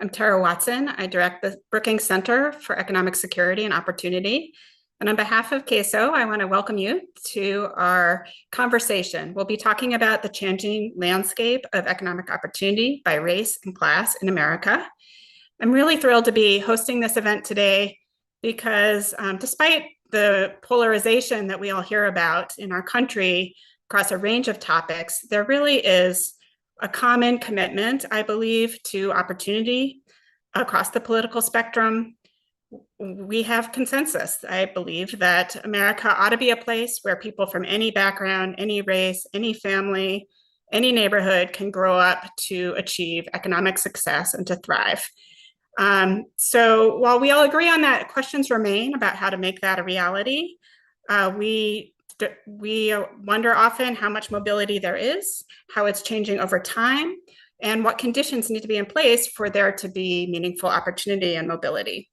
I'm Tara Watson. I direct the Brookings Center for Economic Security and Opportunity. And on behalf of CASO, I want to welcome you to our conversation. We'll be talking about the changing landscape of economic opportunity by race and class in America. I'm really thrilled to be hosting this event today because despite the polarization that we all hear about in our country across a range of topics, there really is a common commitment, I believe, to opportunity across the political spectrum. We have consensus, I believe, that America ought to be a place where people from any background, any race, any family, any neighborhood can grow up to achieve economic success and to thrive. So while we all agree on that, questions remain about how to make that a reality. We wonder often how much mobility there is, how it's changing over time, and what conditions need to be in place for there to be meaningful opportunity and mobility.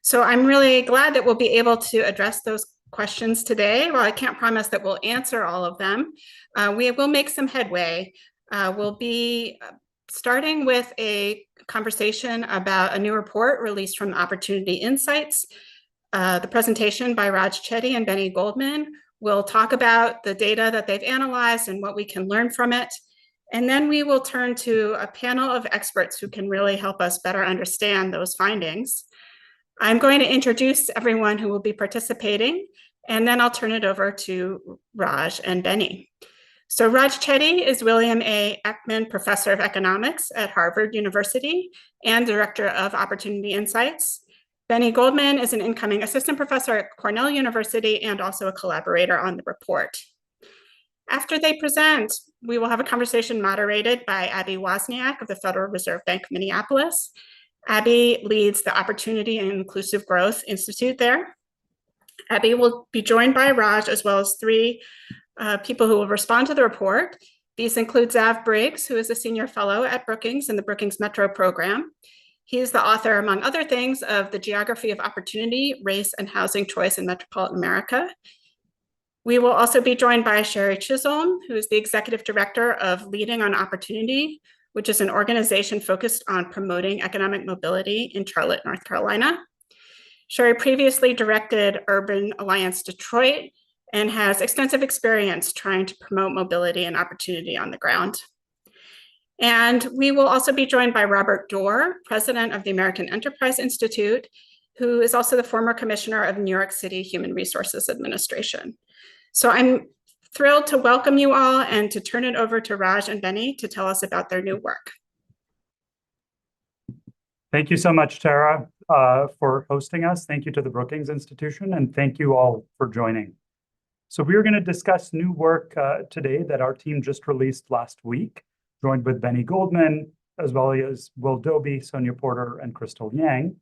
So I'm really glad that we'll be able to address those questions today. While I can't promise that we'll answer all of them, we will make some headway. We'll be starting with a conversation about a new report released from Opportunity Insights. The presentation by Raj Chetty and Benny Goldman will talk about the data that they've analyzed and what we can learn from it. And then we will turn to a panel of experts who can really help us better understand those findings. I'm going to introduce everyone who will be participating, and then I'll turn it over to Raj and Benny. So Raj Chetty is William A. Eckman Professor of Economics at Harvard University and Director of Opportunity Insights. Benny Goldman is an incoming assistant professor at Cornell University and also a collaborator on the report. After they present, we will have a conversation moderated by Abigail Wozniak of the Federal Reserve Bank of Minneapolis. Abby leads the Opportunity and Inclusive Growth Institute there. Abby will be joined by Raj as well as three people who will respond to the report. These include Zav Briggs, who is a senior fellow at Brookings in the Brookings Metro program. He's the author, among other things, of The Geography of Opportunity, Race and Housing Choice in Metropolitan America. We will also be joined by Sherry Chisholm, who is the executive director of Leading on Opportunity, which is an organization focused on promoting economic mobility in Charlotte, North Carolina. Sherry previously directed Urban Alliance Detroit and has extensive experience trying to promote mobility and opportunity on the ground. And we will also be joined by Robert Doar, president of the American Enterprise Institute, who is also the former commissioner of New York City Human Resources Administration. So I'm thrilled to welcome you all and to turn it over to Raj and Benny to tell us about their new work. Thank you so much, Tara, for hosting us. Thank you to the Brookings Institution, and thank you all for joining. So we're going to discuss new work today that our team just released last week, joined with Benny Goldman, as well as Will Dobbie, Sonya Porter, and Crystal Yang.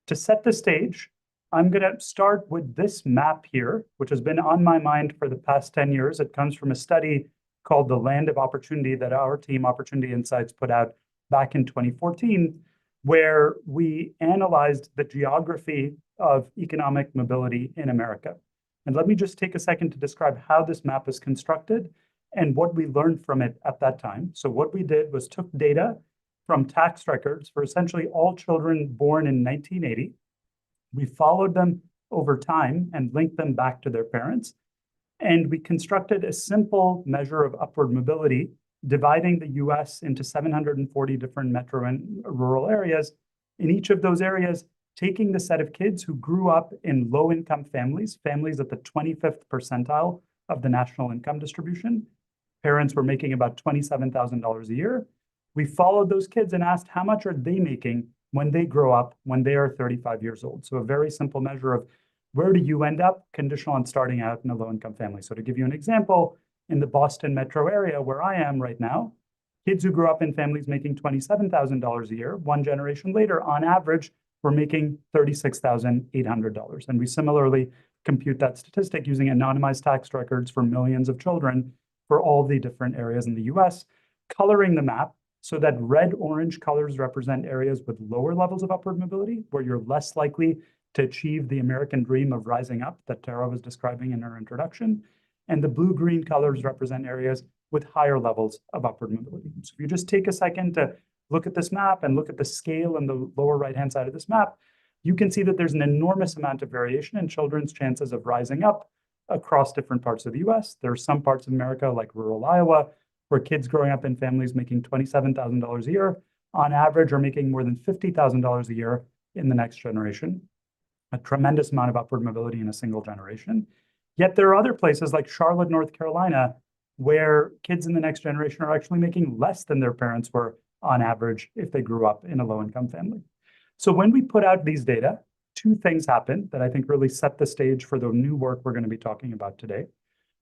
To set the stage, I'm going to start with this map here, which has been on my mind for the past 10 years. It comes from a study called The Land of Opportunity that our team, Opportunity Insights, put out back in 2014, where we analyzed the geography of economic mobility in America. And let me just take a second to describe how this map is constructed and what we learned from it at that time. So what we did was took data from tax records for essentially all children born in 1980. We followed them over time and linked them back to their parents. And we constructed a simple measure of upward mobility, dividing the US into 740 different metro and rural areas. In each of those areas, taking the set of kids who grew up in low-income families, families at the 25th percentile of the national income distribution. Parents were making about $27,000 a year. We followed those kids and asked how much are they making when they grow up, when they are 35 years old. So a very simple measure of where do you end up, conditional on starting out in a low-income family. So to give you an example, in the Boston metro area where I am right now, kids who grew up in families making $27,000 a year, one generation later, on average, were making $36,800. And we similarly compute that statistic using anonymized tax records for millions of children for all the different areas in the US, coloring the map so that red-orange colors represent areas with lower levels of upward mobility, where you're less likely to achieve the American dream of rising up that Tara was describing in her introduction. And the blue-green colors represent areas with higher levels of upward mobility. So if you just take a second to look at this map and look at the scale in the lower right-hand side of this map, you can see that there's an enormous amount of variation in children's chances of rising up across different parts of the US. There are some parts of America, like rural Iowa, where kids growing up in families making $27,000 a year on average are making more than $50,000 a year in the next generation. A tremendous amount of upward mobility in a single generation. Yet there are other places like Charlotte, North Carolina, where kids in the next generation are actually making less than their parents were on average if they grew up in a low-income family. So when we put out these data, two things happened that I think really set the stage for the new work we're going to be talking about today.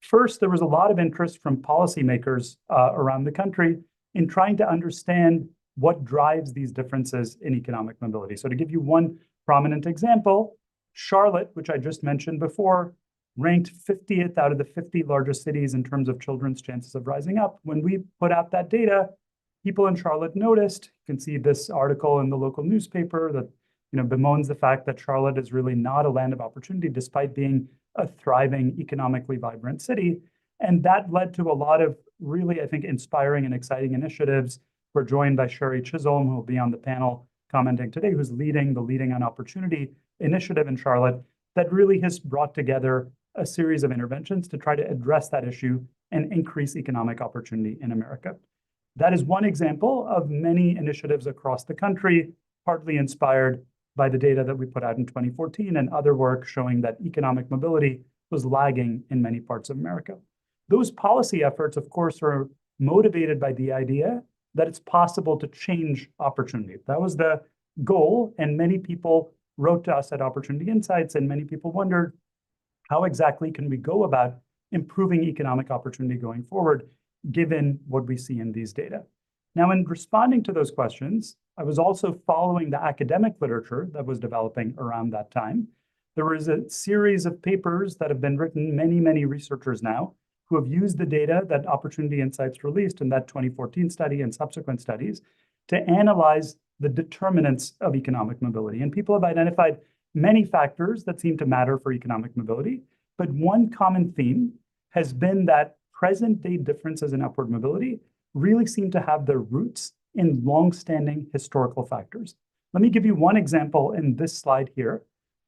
First, there was a lot of interest from policymakers around the country in trying to understand what drives these differences in economic mobility. So to give you one prominent example, Charlotte, which I just mentioned before, ranked 50th out of the 50 largest cities in terms of children's chances of rising up. When we put out that data, people in Charlotte noticed. You can see this article in the local newspaper that bemoans the fact that Charlotte is really not a land of opportunity, despite being a thriving, economically vibrant city. And that led to a lot of really, I think, inspiring and exciting initiatives. We're joined by Sherry Chisholm, who will be on the panel commenting today, who's leading the Leading on Opportunity initiative in Charlotte that really has brought together a series of interventions to try to address that issue and increase economic opportunity in America. That is one example of many initiatives across the country, partly inspired by the data that we put out in 2014 and other work showing that economic mobility was lagging in many parts of America. Those policy efforts, of course, are motivated by the idea that it's possible to change opportunity. That was the goal, and many people wrote to us at Opportunity Insights, and many people wondered, how exactly can we go about improving economic opportunity going forward, given what we see in these data? Now, in responding to those questions, I was also following the academic literature that was developing around that time. There was a series of papers that have been written, many researchers now, who have used the data that Opportunity Insights released in that 2014 study and subsequent studies to analyze the determinants of economic mobility. And people have identified many factors that seem to matter for economic mobility, but one common theme has been that present-day differences in upward mobility really seem to have their roots in long-standing historical factors. Let me give you one example in this slide here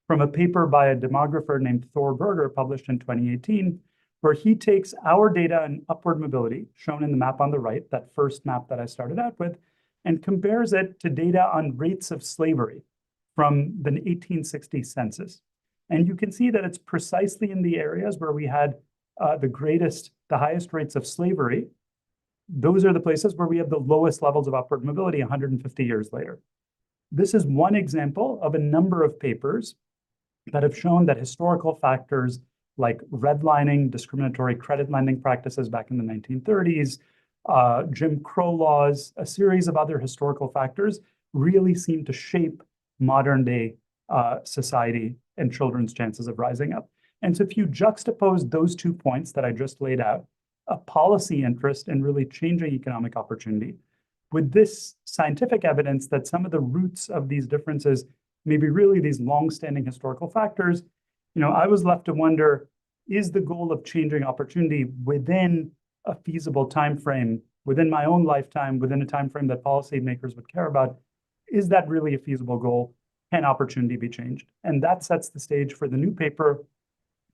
from a paper by a demographer named Thor Berger published in 2018, where he takes our data on upward mobility, shown in the map on the right, that first map that I started out with, and compares it to data on rates of slavery from the 1860 census. And you can see that it's precisely in the areas where we had the highest rates of slavery. Those are the places where we have the lowest levels of upward mobility 150 years later. This is one example of a number of papers that have shown that historical factors like redlining, discriminatory credit lending practices back in the 1930s, Jim Crow laws, a series of other historical factors really seem to shape modern day society and children's chances of rising up. And so if you juxtapose those 2 points that I just laid out, a policy interest in really changing economic opportunity with this scientific evidence that some of the roots of these differences may be really these long-standing historical factors, I was left to wonder, is the goal of changing opportunity within a feasible time frame, within my own lifetime, within a time frame that policymakers would care about, is that really a feasible goal? Can opportunity be changed? And that sets the stage for the new paper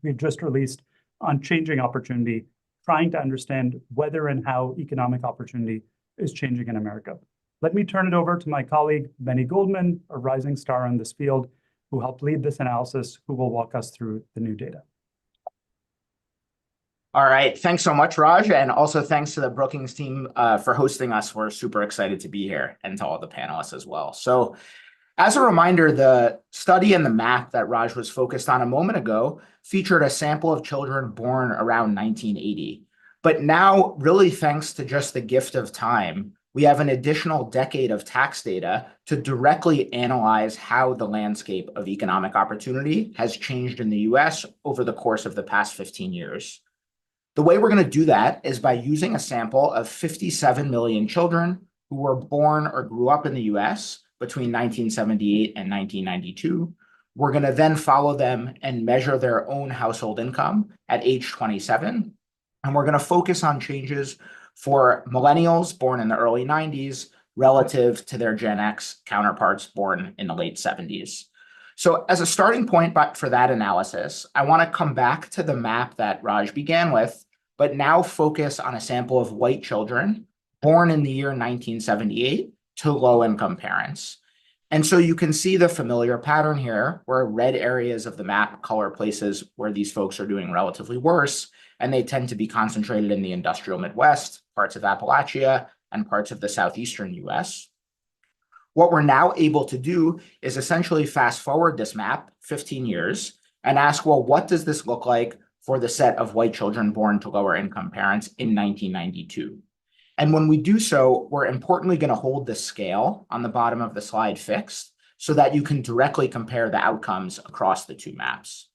we've just released on changing opportunity, trying to understand whether and how economic opportunity is changing in America. Let me turn it over to my colleague, Benny Goldman, a rising star in this field, who helped lead this analysis, who will walk us through the new data. All right, thanks so much, Raj, and also thanks to the Brookings team for hosting us. We're super excited to be here, and to all the panelists as well. So as a reminder, the study and the map that Raj was focused on a moment ago featured a sample of children born around 1980. But now, really thanks to just the gift of time, we have an additional decade of tax data to directly analyze how the landscape of economic opportunity has changed in the US over the course of the past 15 years. The way we're going to do that is by using a sample of 57 million children who were born or grew up in the US between 1978 and 1992. We're going to then follow them and measure their own household income at age 27. And we're going to focus on changes for millennials born in the early 90s relative to their Gen X counterparts born in the late 70s. So as a starting point for that analysis, I want to come back to the map that Raj began with, but now focus on a sample of white children born in the year 1978 to low-income parents. And so you can see the familiar pattern here, where red areas of the map color places where these folks are doing relatively worse, and they tend to be concentrated in the industrial Midwest, parts of Appalachia, and parts of the southeastern US. What we're now able to do is essentially fast forward this map 15 years and ask, well, what does this look like for the set of white children born to lower income parents in 1992? And when we do so, we're importantly going to hold the scale on the bottom of the slide fixed so that you can directly compare the outcomes across the two maps.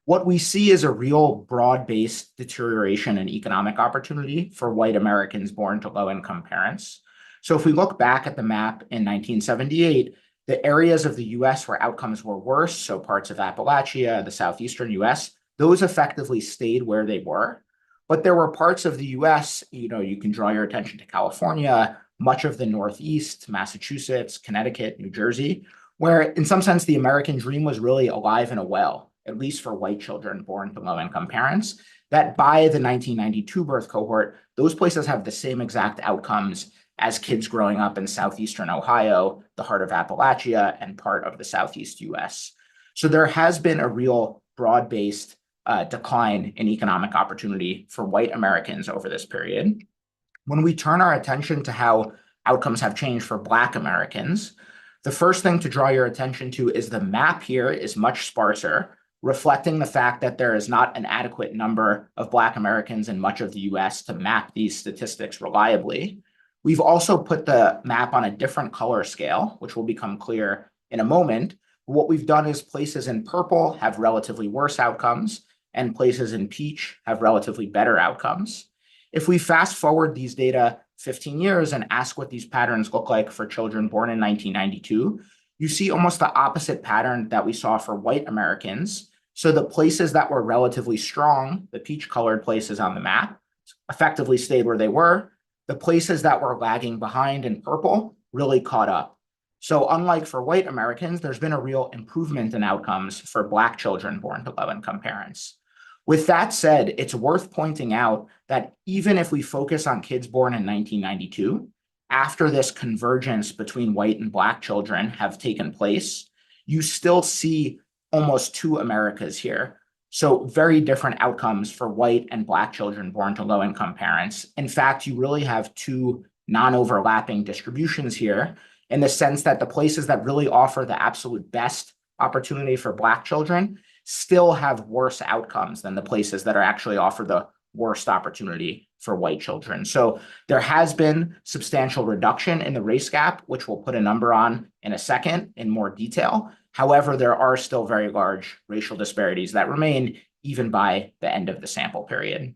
What we see is a real broad-based deterioration in economic opportunity for white Americans born to low-income parents. So if we look back at the map in 1978, the areas of the US where outcomes were worse, so parts of Appalachia, the southeastern US, those effectively stayed where they were. But there were parts of the US, you can draw your attention to California, much of the Northeast, Massachusetts, Connecticut, New Jersey, where in some sense the American dream was really alive and well, at least for white children born to low-income parents, that by the 1992 birth cohort, those places have the same exact outcomes as kids growing up in southeastern Ohio, the heart of Appalachia, and part of the southeast US. So there has been a real broad-based decline in economic opportunity for white Americans over this period. When we turn our attention to how outcomes have changed for Black Americans, the first thing to draw your attention to is the map here is much sparser, reflecting the fact that there is not an adequate number of Black Americans in much of the US to map these statistics reliably. We've also put the map on a different color scale, which will become clear in a moment. What we've done is places in purple have relatively worse outcomes, and places in peach have relatively better outcomes. If we fast forward these data 15 years and ask what these patterns look like for children born in 1992, you see almost the opposite pattern that we saw for white Americans. So the places that were relatively strong, the peach-colored places on the map, effectively stayed where they were. The places that were lagging behind in purple really caught up. So unlike for white Americans, there's been a real improvement in outcomes for Black children born to low-income parents. With that said, it's worth pointing out that even if we focus on kids born in 1992, after this convergence between white and Black children have taken place, you still see almost two Americas here. So very different outcomes for white and Black children born to low-income parents. In fact, you really have two non-overlapping distributions here in the sense that the places that really offer the absolute best opportunity for Black children still have worse outcomes than the places that are actually offer the worst opportunity for white children. So there has been substantial reduction in the race gap, which we'll put a number on in a second in more detail. However, there are still very large racial disparities that remain even by the end of the sample period.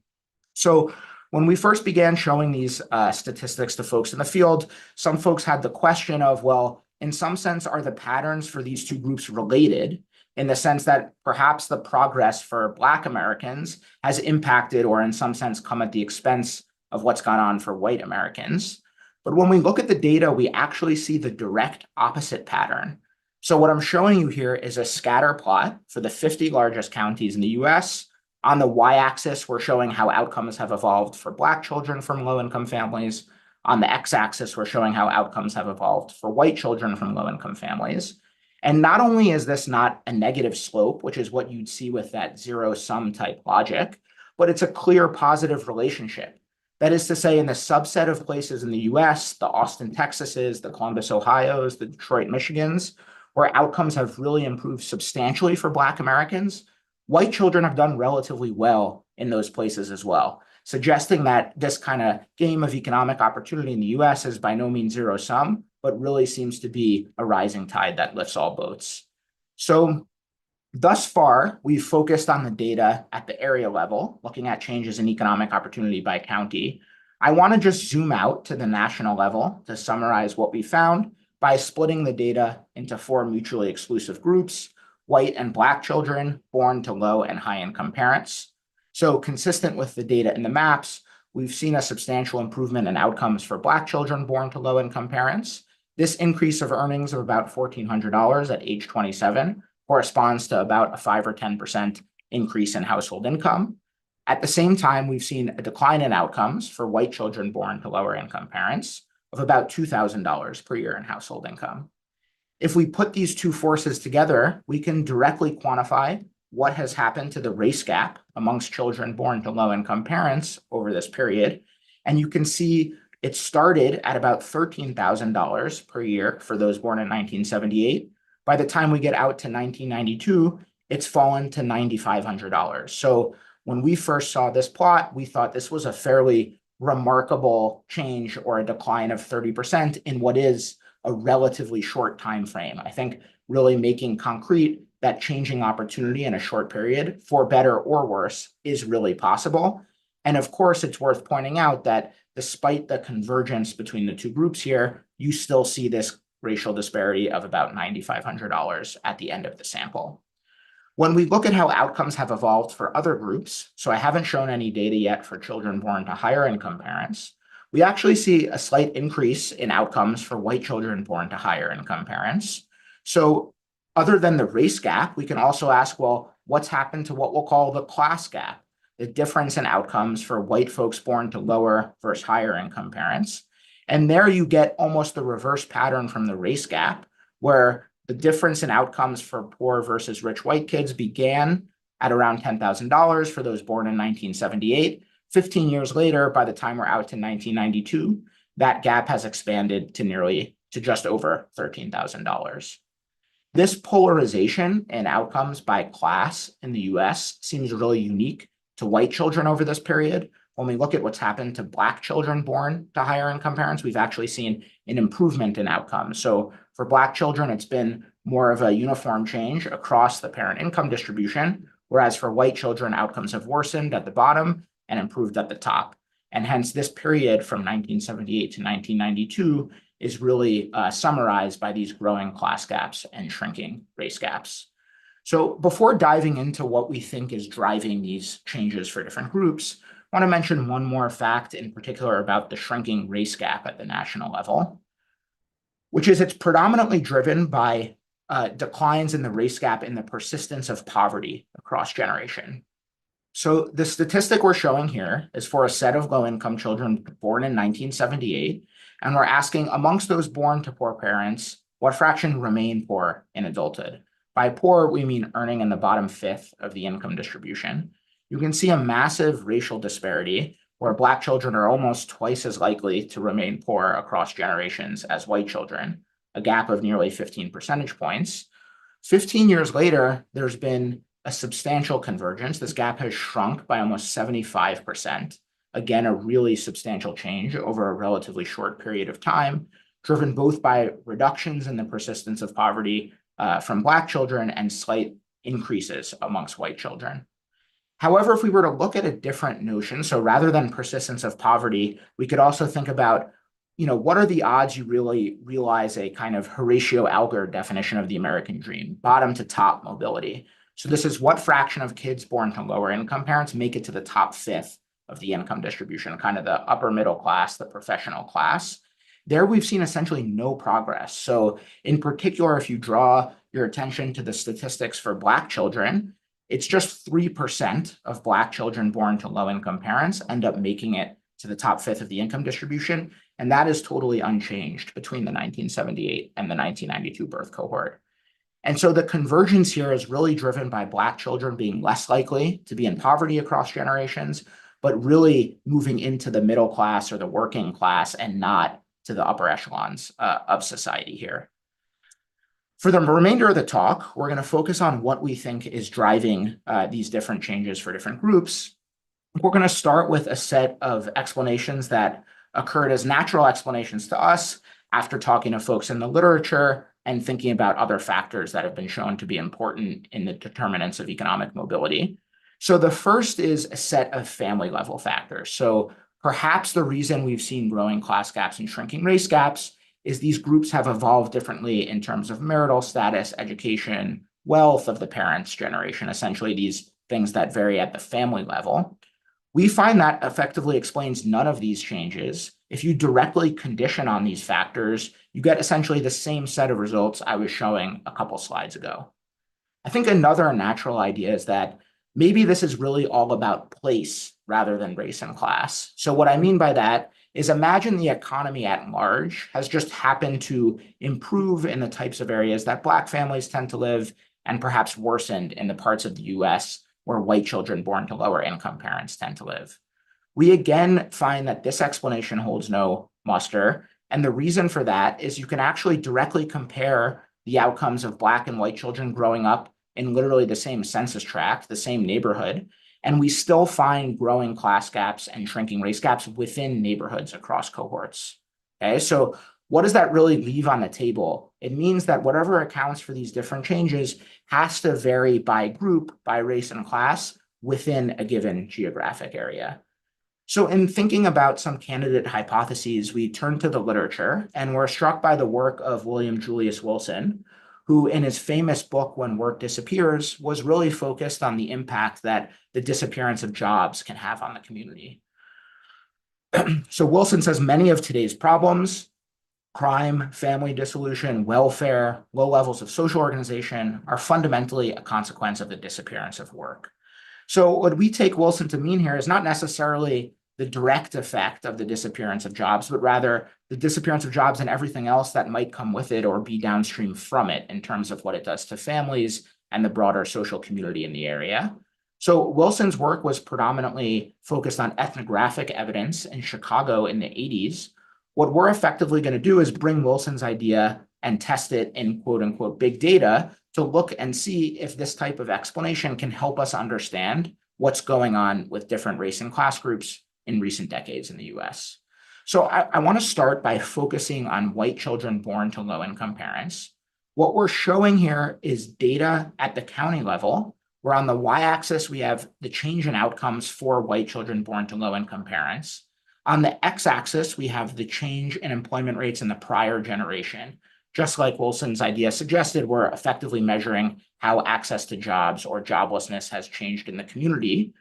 So when we first began showing these statistics to folks in the field, some folks had the question of, well, in some sense, are the patterns for these two groups related in the sense that perhaps the progress for Black Americans has impacted or in some sense come at the expense of what's gone on for white Americans? But when we look at the data, we actually see the direct opposite pattern. So what I'm showing you here is a scatter plot for the 50 largest counties in the US. On the y-axis, we're showing how outcomes have evolved for Black children from low-income families. On the x-axis, we're showing how outcomes have evolved for white children from low-income families. And not only is this not a negative slope, which is what you'd see with that zero-sum type logic, but it's a clear positive relationship. That is to say, in the subset of places in the US, the Austin, Texases, the Columbus, Ohios, the Detroit, Michigans, where outcomes have really improved substantially for Black Americans, white children have done relatively well in those places as well, suggesting that this kind of game of economic opportunity in the US is by no means zero sum, but really seems to be a rising tide that lifts all boats. So thus far, we've focused on the data at the area level, looking at changes in economic opportunity by county. I want to just zoom out to the national level to summarize what we found by splitting the data into four mutually exclusive groups: white and Black children born to low and high income parents. So consistent with the data in the maps, we've seen a substantial improvement in outcomes for Black children born to low-income parents. This increase of earnings of about $1,400 at age 27 corresponds to about a 5 or 10% increase in household income. At the same time, we've seen a decline in outcomes for white children born to lower income parents of about $2,000 per year in household income. If we put these two forces together, we can directly quantify what has happened to the race gap amongst children born to low-income parents over this period. And you can see it started at about $13,000 per year for those born in 1978. By the time we get out to 1992, it's fallen to $9,500. So when we first saw this plot, we thought this was a fairly remarkable change or a decline of 30% in what is a relatively short time frame. I think really making concrete that changing opportunity in a short period, for better or worse, is really possible. And of course, it's worth pointing out that despite the convergence between the two groups here, you still see this racial disparity of about $9,500 at the end of the sample. When we look at how outcomes have evolved for other groups, so I haven't shown any data yet for children born to higher income parents, we actually see a slight increase in outcomes for white children born to higher income parents. So other than the race gap, we can also ask, well, what's happened to what we'll call the class gap, the difference in outcomes for white folks born to lower versus higher income parents? And there you get almost the reverse pattern from the race gap, where the difference in outcomes for poor versus rich white kids began at around $10,000 for those born in 1978. 15 years later, by the time we're out to 1992, that gap has expanded to just over $13,000. This polarization in outcomes by class in the US seems really unique to white children over this period. When we look at what's happened to Black children born to higher income parents, we've actually seen an improvement in outcomes. So for Black children, it's been more of a uniform change across the parent income distribution, whereas for white children, outcomes have worsened at the bottom and improved at the top. And hence this period from 1978 to 1992 is really summarized by these growing class gaps and shrinking race gaps. So before diving into what we think is driving these changes for different groups, I want to mention one more fact in particular about the shrinking race gap at the national level, which is it's predominantly driven by declines in the race gap in the persistence of poverty across generation. So the statistic we're showing here is for a set of low-income children born in 1978, and we're asking amongst those born to poor parents, what fraction remain poor in adulthood? By poor, we mean earning in the bottom fifth of the income distribution. You can see a massive racial disparity where Black children are almost twice as likely to remain poor across generations as white children, a gap of nearly 15 percentage points. 15 years later, there's been a substantial convergence. This gap has shrunk by almost 75%. Again, a really substantial change over a relatively short period of time, driven both by reductions in the persistence of poverty from Black children and slight increases amongst white children. However, if we were to look at a different notion, so rather than persistence of poverty, we could also think about, what are the odds you really realize a kind of Horatio Alger definition of the American dream, bottom to top mobility. So this is what fraction of kids born to lower income parents make it to the top fifth of the income distribution, kind of the upper middle class, the professional class. There we've seen essentially no progress. So in particular, if you draw your attention to the statistics for Black children, it's just 3% of Black children born to low-income parents end up making it to the top fifth of the income distribution. And that is totally unchanged between the 1978 and the 1992 birth cohort. And so the convergence here is really driven by Black children being less likely to be in poverty across generations, but really moving into the middle class or the working class and not to the upper echelons of society here. For the remainder of the talk, we're going to focus on what we think is driving these different changes for different groups. We're going to start with a set of explanations that occurred as natural explanations to us after talking to folks in the literature and thinking about other factors that have been shown to be important in the determinants of economic mobility. So the first is a set of family level factors. So perhaps the reason we've seen growing class gaps and shrinking race gaps is these groups have evolved differently in terms of marital status, education, wealth of the parents' generation, essentially these things that vary at the family level. We find that effectively explains none of these changes. If you directly condition on these factors, you get essentially the same set of results I was showing a couple slides ago. I think another natural idea is that maybe this is really all about place rather than race and class. So what I mean by that is imagine the economy at large has just happened to improve in the types of areas that Black families tend to live and perhaps worsened in the parts of the US where white children born to lower income parents tend to live. We again find that this explanation holds no muster. And the reason for that is you can actually directly compare the outcomes of Black and white children growing up in literally the same census tract, the same neighborhood, and we still find growing class gaps and shrinking race gaps within neighborhoods across cohorts. Okay, so what does that really leave on the table? It means that whatever accounts for these different changes has to vary by group, by race and class within a given geographic area. So in thinking about some candidate hypotheses, we turn to the literature and we're struck by the work of William Julius Wilson, who in his famous book, When Work Disappears, was really focused on the impact that the disappearance of jobs can have on the community. So Wilson says many of today's problems, crime, family dissolution, welfare, low levels of social organization, are fundamentally a consequence of the disappearance of work. So what we take Wilson to mean here is not necessarily the direct effect of the disappearance of jobs, but rather the disappearance of jobs and everything else that might come with it or be downstream from it in terms of what it does to families and the broader social community in the area. So Wilson's work was predominantly focused on ethnographic evidence in Chicago in the 80s. What we're effectively going to do is bring Wilson's idea and test it in quote unquote big data to look and see if this type of explanation can help us understand what's going on with different race and class groups in recent decades in the US. So I want to start by focusing on white children born to low-income parents. What we're showing here is data at the county level, where on the y-axis we have the change in outcomes for white children born to low-income parents. On the x-axis, we have the change in employment rates in the prior generation. Just like Wilson's idea suggested, we're effectively measuring how access to jobs or joblessness has changed in the community.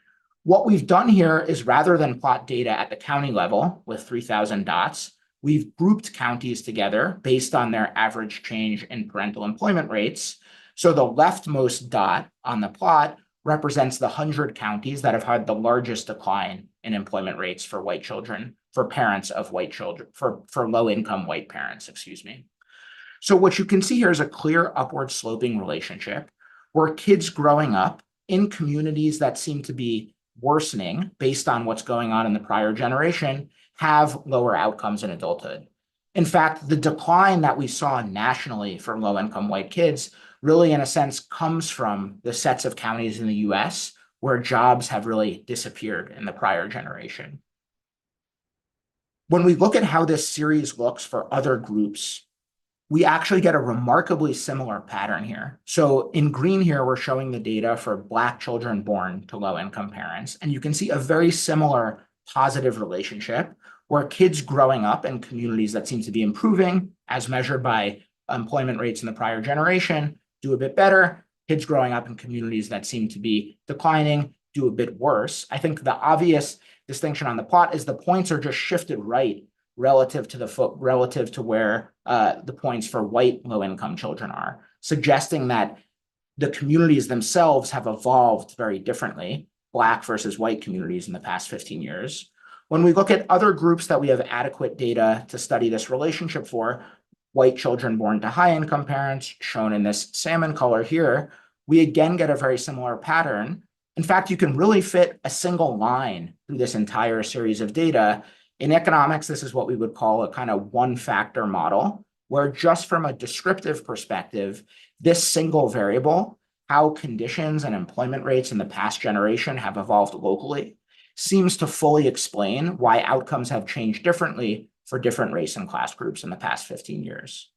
What we've done here is rather than plot data at the county level with 3,000 dots, we've grouped counties together based on their average change in parental employment rates. So the leftmost dot on the plot represents the 100 counties that have had the largest decline in employment rates for white children, for parents of white children, for low-income white parents, excuse me. So what you can see here is a clear upward sloping relationship where kids growing up in communities that seem to be worsening based on what's going on in the prior generation have lower outcomes in adulthood. In fact, the decline that we saw nationally for low-income white kids really, in a sense, comes from the sets of counties in the US where jobs have really disappeared in the prior generation. When we look at how this series looks for other groups, we actually get a remarkably similar pattern here. So in green here, we're showing the data for Black children born to low-income parents. And you can see a very similar positive relationship where kids growing up in communities that seem to be improving as measured by employment rates in the prior generation do a bit better. Kids growing up in communities that seem to be declining do a bit worse. I think the obvious distinction on the plot is the points are just shifted right relative to where the points for white low-income children are, suggesting that the communities themselves have evolved very differently, Black versus white communities in the past 15 years. When we look at other groups that we have adequate data to study this relationship for, white children born to high-income parents, shown in this salmon color here, we again get a very similar pattern. In fact, you can really fit a single line through this entire series of data. In economics, this is what we would call a kind of one-factor model, where just from a descriptive perspective, this single variable, how conditions and employment rates in the past generation have evolved locally, seems to fully explain why outcomes have changed differently for different race and class groups in the past 15 years.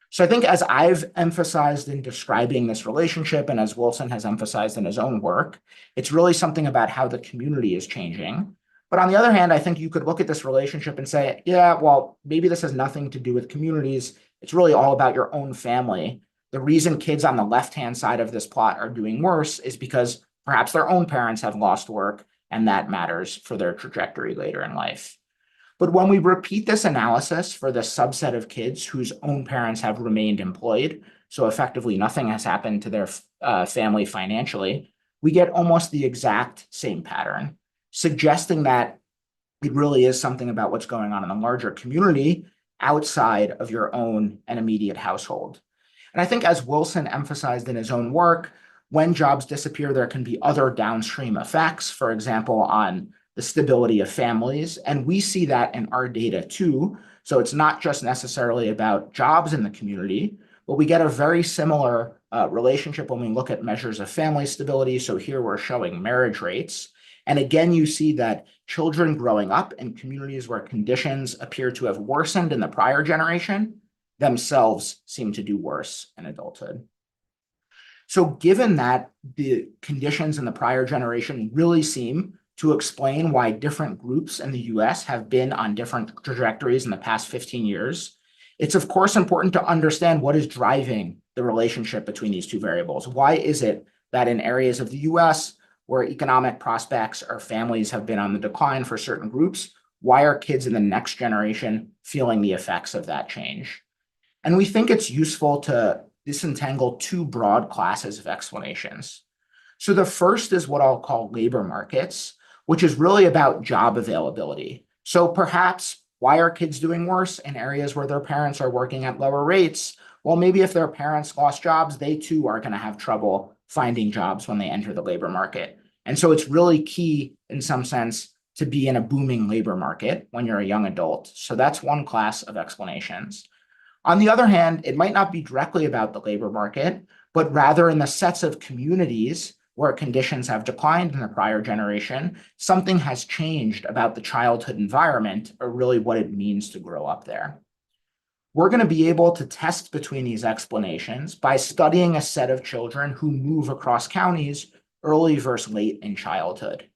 So I think as I've emphasized in describing this relationship, and as Wilson has emphasized in his own work, it's really something about how the community is changing. But on the other hand, I think you could look at this relationship and say, yeah, well, maybe this has nothing to do with communities. It's really all about your own family. The reason kids on the left-hand side of this plot are doing worse is because perhaps their own parents have lost work. and that matters for their trajectory later in life. But when we repeat this analysis for the subset of kids whose own parents have remained employed, so effectively nothing has happened to their family financially, we get almost the exact same pattern, suggesting that it really is something about what's going on in the larger community outside of your own and immediate household. And I think, as Wilson emphasized in his own work, when jobs disappear, there can be other downstream effects, for example, on the stability of families. And we see that in our data too. So it's not just necessarily about jobs in the community, but we get a very similar relationship when we look at measures of family stability. So here we're showing marriage rates. And again, you see that children growing up in communities where conditions appear to have worsened in the prior generation themselves seem to do worse in adulthood. So given that the conditions in the prior generation really seem to explain why different groups in the US have been on different trajectories in the past 15 years, it's of course important to understand what is driving the relationship between these two variables. Why is it that in areas of the US where economic prospects or families have been on the decline for certain groups, why are kids in the next generation feeling the effects of that change? And we think it's useful to disentangle two broad classes of explanations. So the first is what I'll call labor markets, which is really about job availability. So perhaps, why are kids doing worse in areas where their parents are working at lower rates? Well, maybe if their parents lost jobs, they too are going to have trouble finding jobs when they enter the labor market. And so it's really key, in some sense, to be in a booming labor market when you're a young adult. So that's one class of explanations. On the other hand, it might not be directly about the labor market, but rather in the sets of communities where conditions have declined in the prior generation, something has changed about the childhood environment, or really what it means to grow up there. We're going to be able to test between these explanations by studying a set of children who move across counties early versus late in childhood.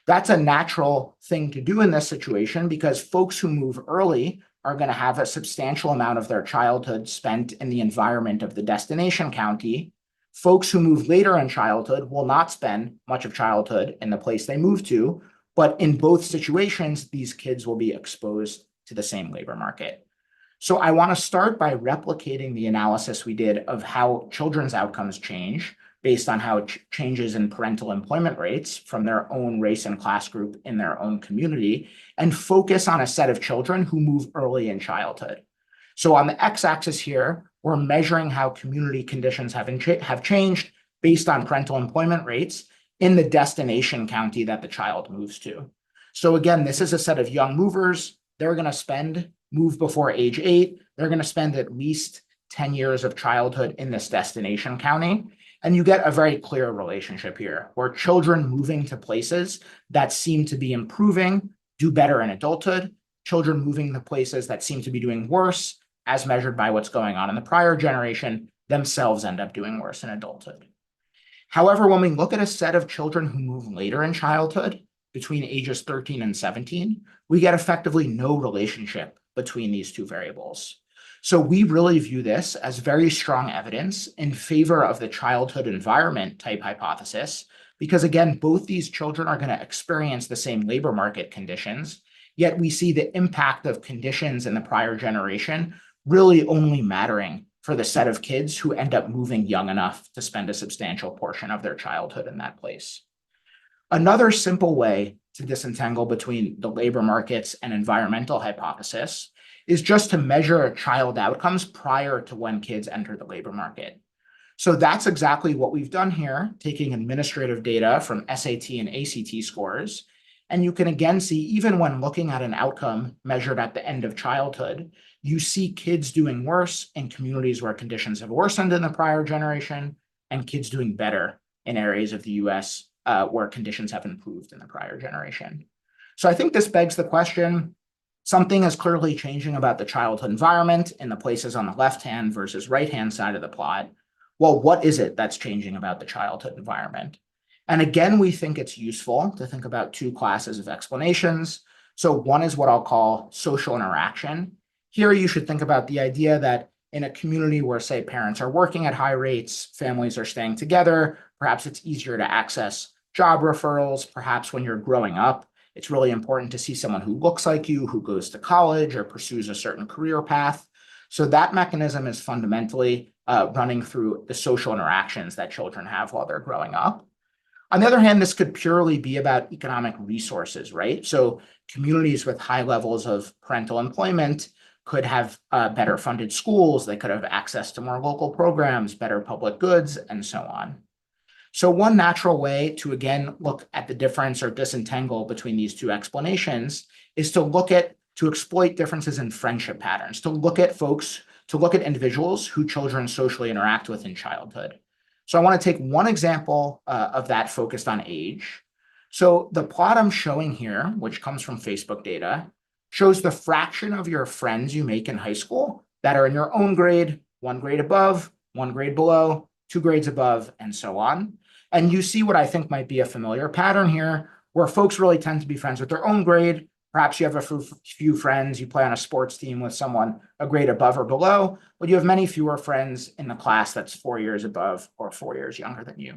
That's a natural thing to do in this situation because folks who move early are going to have a substantial amount of their childhood spent in the environment of the destination county. Folks who move later in childhood will not spend much of childhood in the place they move to, but in both situations, these kids will be exposed to the same labor market. So I want to start by replicating the analysis we did of how children's outcomes change based on how changes in parental employment rates from their own race and class group in their own community, and focus on a set of children who move early in childhood. So on the x-axis here, we're measuring how community conditions have changed based on parental employment rates in the destination county that the child moves to. So again, this is a set of young movers. They're going to move before age 8. They're going to spend at least 10 years of childhood in this destination county. And you get a very clear relationship here, where children moving to places that seem to be improving do better in adulthood. Children moving to places that seem to be doing worse, as measured by what's going on in the prior generation, themselves end up doing worse in adulthood. However, when we look at a set of children who move later in childhood, between ages 13 and 17, we get effectively no relationship between these two variables. So we really view this as very strong evidence in favor of the childhood environment type hypothesis, because again, both these children are going to experience the same labor market conditions, yet we see the impact of conditions in the prior generation really only mattering for the set of kids who end up moving young enough to spend a substantial portion of their childhood in that place. Another simple way to disentangle between the labor markets and environmental hypothesis is just to measure child outcomes prior to when kids enter the labor market. So that's exactly what we've done here, taking administrative data from SAT and ACT scores. And you can again see, even when looking at an outcome measured at the end of childhood, you see kids doing worse in communities where conditions have worsened in the prior generation, and kids doing better in areas of the US where conditions have improved in the prior generation. So I think this begs the question, something is clearly changing about the childhood environment in the places on the left-hand versus right-hand side of the plot. Well, what is it that's changing about the childhood environment? And again, we think it's useful to think about two classes of explanations. So one is what I'll call social interaction. Here you should think about the idea that in a community where, say, parents are working at high rates, families are staying together, perhaps it's easier to access job referrals, perhaps when you're growing up, it's really important to see someone who looks like you, who goes to college or pursues a certain career path. So that mechanism is fundamentally running through the social interactions that children have while they're growing up. On the other hand, this could purely be about economic resources, right? So communities with high levels of parental employment could have better funded schools, they could have access to more local programs, better public goods, and so on. So one natural way to, again, look at the difference or disentangle between these two explanations is to exploit differences in friendship patterns, to look at individuals who children socially interact with in childhood. So I want to take one example of that focused on age. So the plot I'm showing here, which comes from Facebook data, shows the fraction of your friends you make in high school that are in your own grade, one grade above, one grade below, two grades above, and so on. And you see what I think might be a familiar pattern here, where folks really tend to be friends with their own grade. Perhaps you have a few friends, you play on a sports team with someone a grade above or below, but you have many fewer friends in the class that's 4 years above or 4 years younger than you.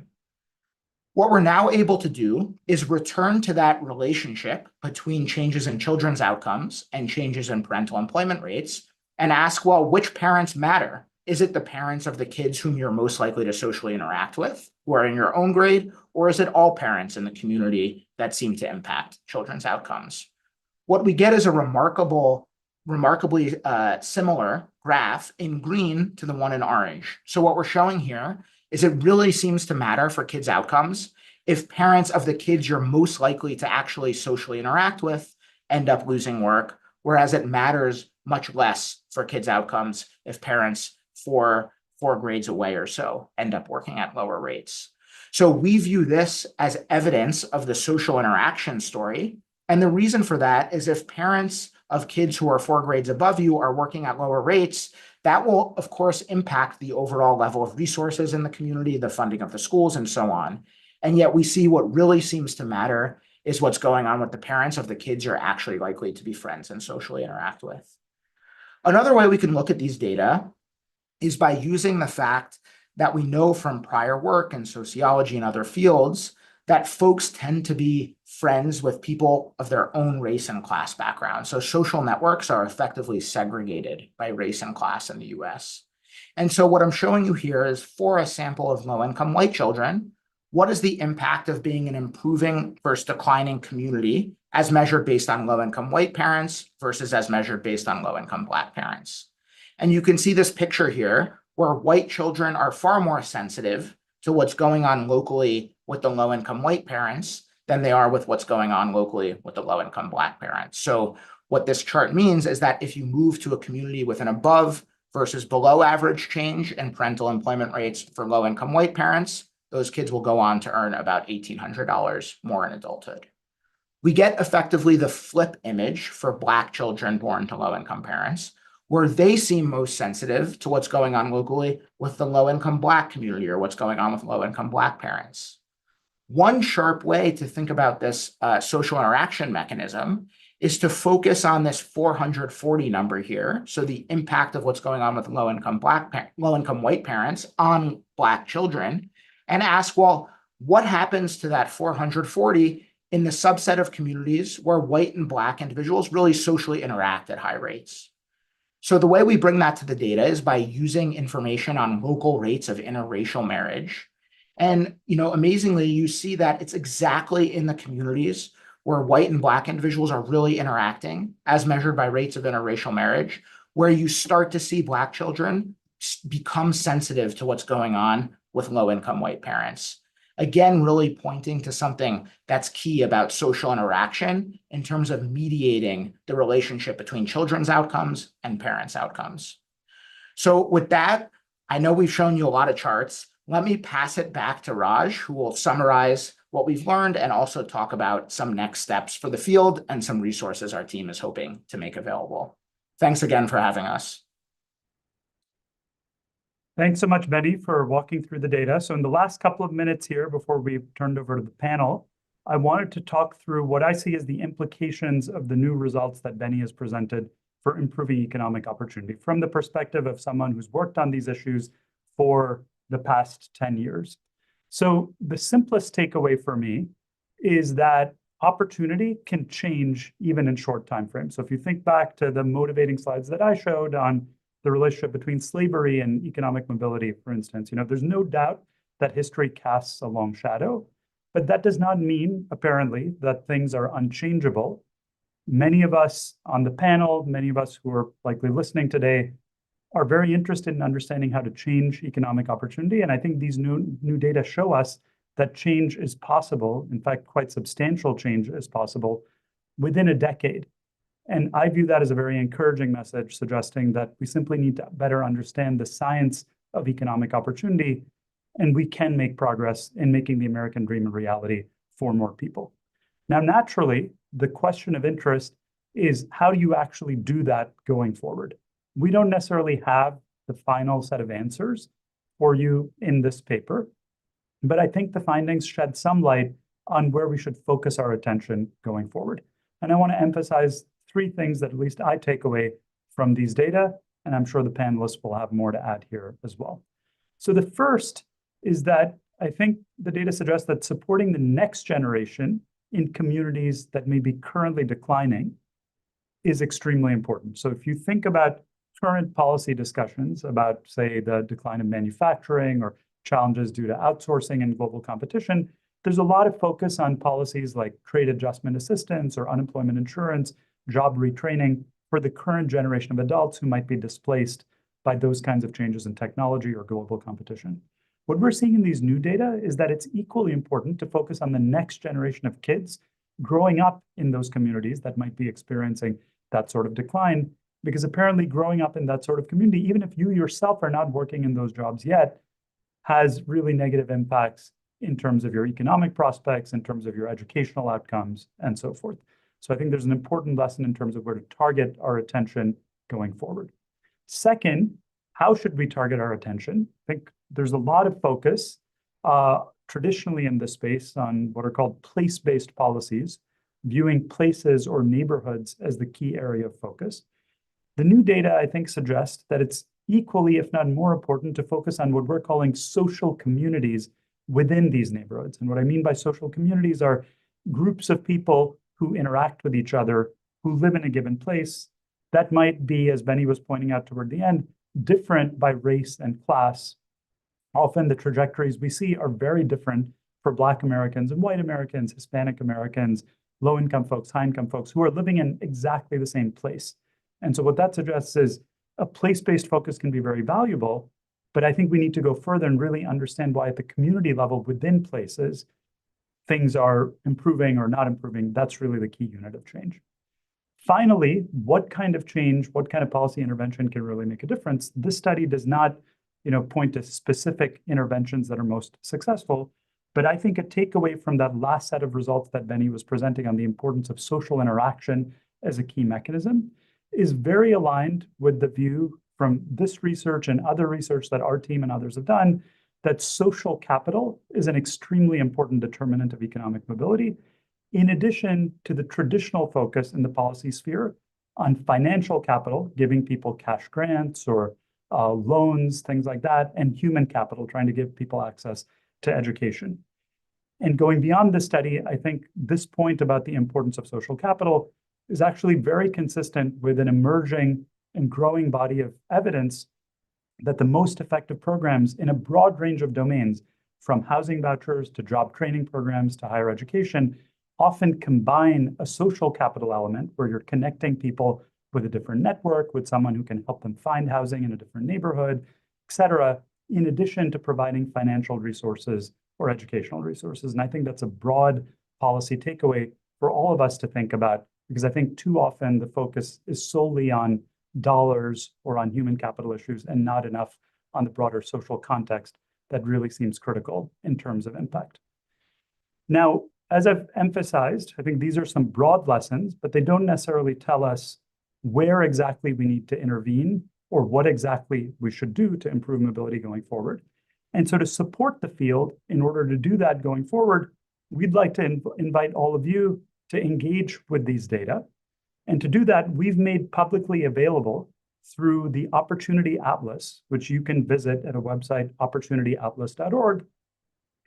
What we're now able to do is return to that relationship between changes in children's outcomes and changes in parental employment rates and ask, well, which parents matter? Is it the parents of the kids whom you're most likely to socially interact with, who are in your own grade, or is it all parents in the community that seem to impact children's outcomes? What we get is a remarkably similar graph in green to the one in orange. So what we're showing here is it really seems to matter for kids' outcomes if parents of the kids you're most likely to actually socially interact with end up losing work, whereas it matters much less for kids' outcomes if parents four grades away or so end up working at lower rates. So we view this as evidence of the social interaction story. And the reason for that is if parents of kids who are 4 grades above you are working at lower rates, that will, of course, impact the overall level of resources in the community, the funding of the schools, and so on. And yet we see what really seems to matter is what's going on with the parents of the kids you're actually likely to be friends and socially interact with. Another way we can look at these data is by using the fact that we know from prior work in sociology and other fields that folks tend to be friends with people of their own race and class background. So social networks are effectively segregated by race and class in the US. And so what I'm showing you here is for a sample of low-income white children, what is the impact of being an improving versus declining community as measured based on low-income white parents versus as measured based on low-income Black parents? And you can see this picture here where white children are far more sensitive to what's going on locally with the low-income white parents than they are with what's going on locally with the low-income Black parents. So what this chart means is that if you move to a community with an above versus below average change in parental employment rates for low-income white parents, those kids will go on to earn about $1,800 more in adulthood. We get effectively the flip image for Black children born to low-income parents, where they seem most sensitive to what's going on locally with the low-income Black community or what's going on with low-income Black parents. One sharp way to think about this social interaction mechanism is to focus on this 440 number here. So the impact of what's going on with low-income white parents on Black children, and ask, well, what happens to that 440 in the subset of communities where white and Black individuals really socially interact at high rates? So the way we bring that to the data is by using information on local rates of interracial marriage. And, amazingly, you see that it's exactly in the communities where white and Black individuals are really interacting, as measured by rates of interracial marriage, where you start to see Black children become sensitive to what's going on with low-income white parents. Again, really pointing to something that's key about social interaction in terms of mediating the relationship between children's outcomes and parents' outcomes. So with that, I know we've shown you a lot of charts. Let me pass it back to Raj, who will summarize what we've learned and also talk about some next steps for the field and some resources our team is hoping to make available. Thanks again for having us. Thanks so much, Benny, for walking through the data. So in the last couple of minutes here, before we turned over to the panel, I wanted to talk through what I see as the implications of the new results that Benny has presented for improving economic opportunity from the perspective of someone who's worked on these issues for the past 10 years. So the simplest takeaway for me is that opportunity can change even in short time frames. So if you think back to the motivating slides that I showed on the relationship between slavery and economic mobility, for instance, there's no doubt that history casts a long shadow, but that does not mean, apparently, that things are unchangeable. Many of us on the panel, many of us who are likely listening today, are very interested in understanding how to change economic opportunity. And I think these new data show us that change is possible. In fact, quite substantial change is possible within a decade. And I view that as a very encouraging message, suggesting that we simply need to better understand the science of economic opportunity, and we can make progress in making the American dream a reality for more people. Now, naturally, the question of interest is, how do you actually do that going forward? We don't necessarily have the final set of answers for you in this paper, but I think the findings shed some light on where we should focus our attention going forward. And I want to emphasize three things that at least I take away from these data, and I'm sure the panelists will have more to add here as well. So the first is that I think the data suggests that supporting the next generation in communities that may be currently declining is extremely important. So if you think about current policy discussions about, say, the decline of manufacturing or challenges due to outsourcing and global competition, there's a lot of focus on policies like trade adjustment assistance or unemployment insurance, job retraining for the current generation of adults who might be displaced by those kinds of changes in technology or global competition. What we're seeing in these new data is that it's equally important to focus on the next generation of kids growing up in those communities that might be experiencing that sort of decline, because apparently growing up in that sort of community, even if you yourself are not working in those jobs yet, has really negative impacts in terms of your economic prospects, in terms of your educational outcomes, and so forth. So I think there's an important lesson in terms of where to target our attention going forward. Second, how should we target our attention? I think there's a lot of focus traditionally in this space on what are called place-based policies, viewing places or neighborhoods as the key area of focus. The new data, I think, suggests that it's equally, if not more important, to focus on what we're calling social communities within these neighborhoods. And what I mean by social communities are groups of people who interact with each other, who live in a given place. That might be, as Benny was pointing out toward the end, different by race and class. Often the trajectories we see are very different for Black Americans and white Americans, Hispanic Americans, low-income folks, high-income folks who are living in exactly the same place. And so what that suggests is a place-based focus can be very valuable, but I think we need to go further and really understand why at the community level within places, things are improving or not improving. That's really the key unit of change. Finally, what kind of change, what kind of policy intervention can really make a difference? This study does not, point to specific interventions that are most successful, but I think a takeaway from that last set of results that Benny was presenting on the importance of social interaction as a key mechanism is very aligned with the view from this research and other research that our team and others have done, that social capital is an extremely important determinant of economic mobility, in addition to the traditional focus in the policy sphere on financial capital, giving people cash grants or loans, things like that, and human capital, trying to give people access to education. And going beyond this study, I think this point about the importance of social capital is actually very consistent with an emerging and growing body of evidence that the most effective programs in a broad range of domains, from housing vouchers to job training programs to higher education, often combine a social capital element where you're connecting people with a different network, with someone who can help them find housing in a different neighborhood, et cetera, in addition to providing financial resources or educational resources. And I think that's a broad policy takeaway for all of us to think about, because I think too often the focus is solely on dollars or on human capital issues and not enough on the broader social context that really seems critical in terms of impact. Now, as I've emphasized, I think these are some broad lessons, but they don't necessarily tell us where exactly we need to intervene or what exactly we should do to improve mobility going forward. And so to support the field, in order to do that going forward, we'd like to invite all of you to engage with these data. And to do that, we've made publicly available through the Opportunity Atlas, which you can visit at a website, opportunityatlas.org,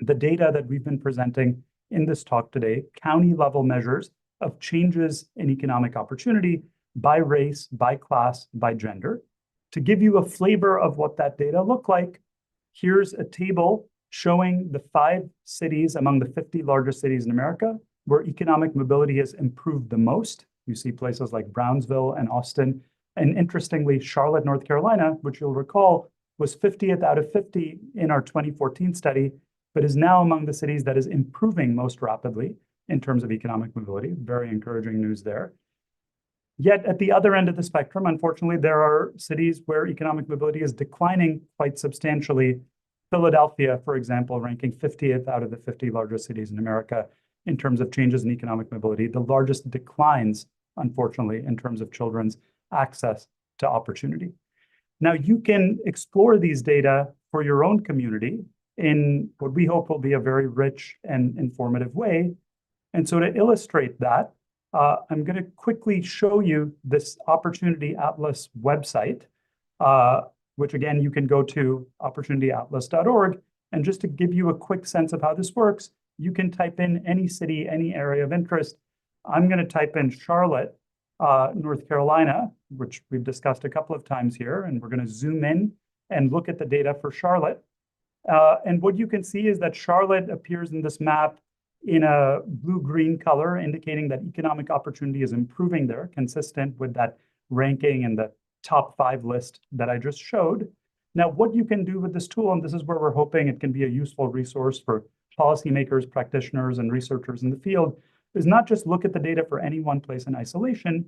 the data that we've been presenting in this talk today county level measures of changes in economic opportunity by race, by class, by gender. To give you a flavor of what that data look like, here's a table showing the 5 cities among the 50 largest cities in America where economic mobility has improved the most. You see places like Brownsville and Austin. And interestingly, Charlotte, North Carolina, which you'll recall, was 50th out of 50 in our 2014 study, but is now among the cities that is improving most rapidly in terms of economic mobility. Very encouraging news there. Yet at the other end of the spectrum, unfortunately, there are cities where economic mobility is declining quite substantially. Philadelphia, for example, ranking 50th out of the 50 largest cities in America in terms of changes in economic mobility, the largest declines, unfortunately, in terms of children's access to opportunity. Now, you can explore these data for your own community in what we hope will be a very rich and informative way. And so to illustrate that, I'm going to quickly show you this Opportunity Atlas website, which again, you can go to opportunityatlas.org. And just to give you a quick sense of how this works, you can type in any city, any area of interest. I'm going to type in Charlotte, North Carolina, which we've discussed a couple of times here, and we're going to zoom in and look at the data for Charlotte. And what you can see is that Charlotte appears in this map in a blue-green color, indicating that economic opportunity is improving there, consistent with that ranking and the top 5 list that I just showed. Now, what you can do with this tool, and this is where we're hoping it can be a useful resource for policymakers, practitioners, and researchers in the field, is not just look at the data for any one place in isolation,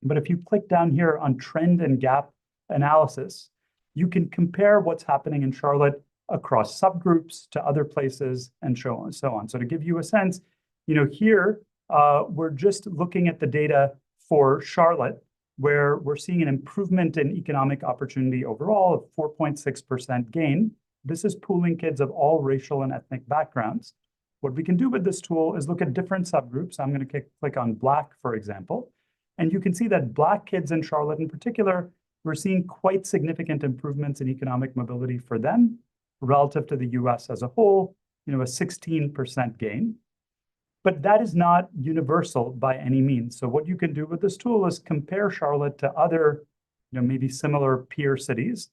but if you click down here on trend and gap analysis, you can compare what's happening in Charlotte across subgroups to other places and so on. So to give you a sense, here we're just looking at the data for Charlotte, where we're seeing an improvement in economic opportunity overall of 4.6% gain. This is pooling kids of all racial and ethnic backgrounds. What we can do with this tool is look at different subgroups. I'm going to click on Black, for example. And you can see that Black kids in Charlotte in particular, we're seeing quite significant improvements in economic mobility for them relative to the US as a whole, a 16% gain. But that is not universal by any means. So what you can do with this tool is compare Charlotte to other, maybe similar peer cities.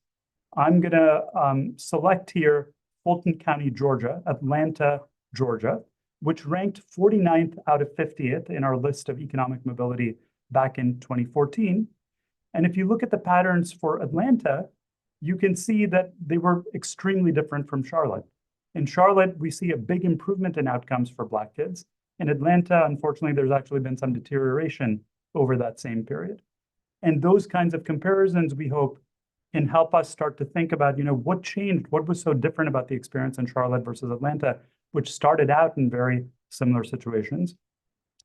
I'm going to select here Fulton County, Georgia, Atlanta, Georgia, which ranked 49th out of 50th in our list of economic mobility back in 2014. And if you look at the patterns for Atlanta, you can see that they were extremely different from Charlotte. In Charlotte, we see a big improvement in outcomes for Black kids. In Atlanta, unfortunately, there's actually been some deterioration over that same period. And those kinds of comparisons, we hope, can help us start to think about, what changed, what was so different about the experience in Charlotte versus Atlanta, which started out in very similar situations.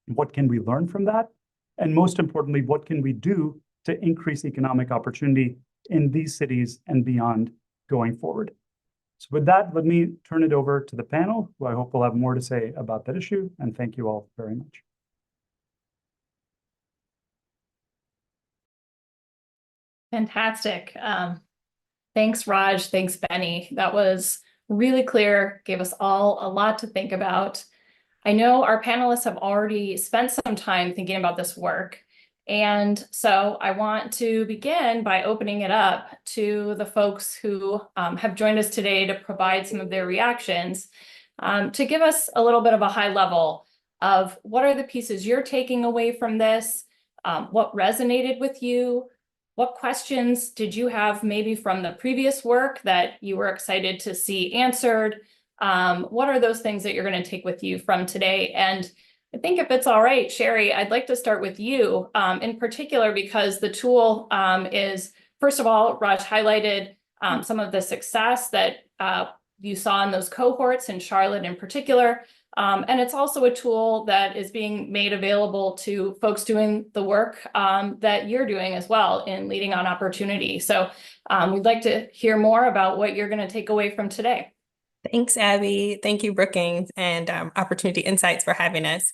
What can we learn from that? And most importantly, what can we do to increase economic opportunity in these cities and beyond going forward? So with that, let me turn it over to the panel, who I hope will have more to say about that issue. And thank you all very much. Fantastic. Thanks, Raj. Thanks, Benny. That was really clear, gave us all a lot to think about. I know our panelists have already spent some time thinking about this work. And so I want to begin by opening it up to the folks who have joined us today to provide some of their reactions, to give us a little bit of a high level of what are the pieces you're taking away from this, what resonated with you, what questions did you have maybe from the previous work that you were excited to see answered? What are those things that you're going to take with you from today? And I think if it's all right, Sherry, I'd like to start with you in particular, because the tool is, first of all, Raj highlighted some of the success that you saw in those cohorts in Charlotte in particular. And it's also a tool that is being made available to folks doing the work that you're doing as well in leading on opportunity. So we'd like to hear more about what you're going to take away from today. Thanks, Abby. Thank you, Brookings and Opportunity Insights for having us.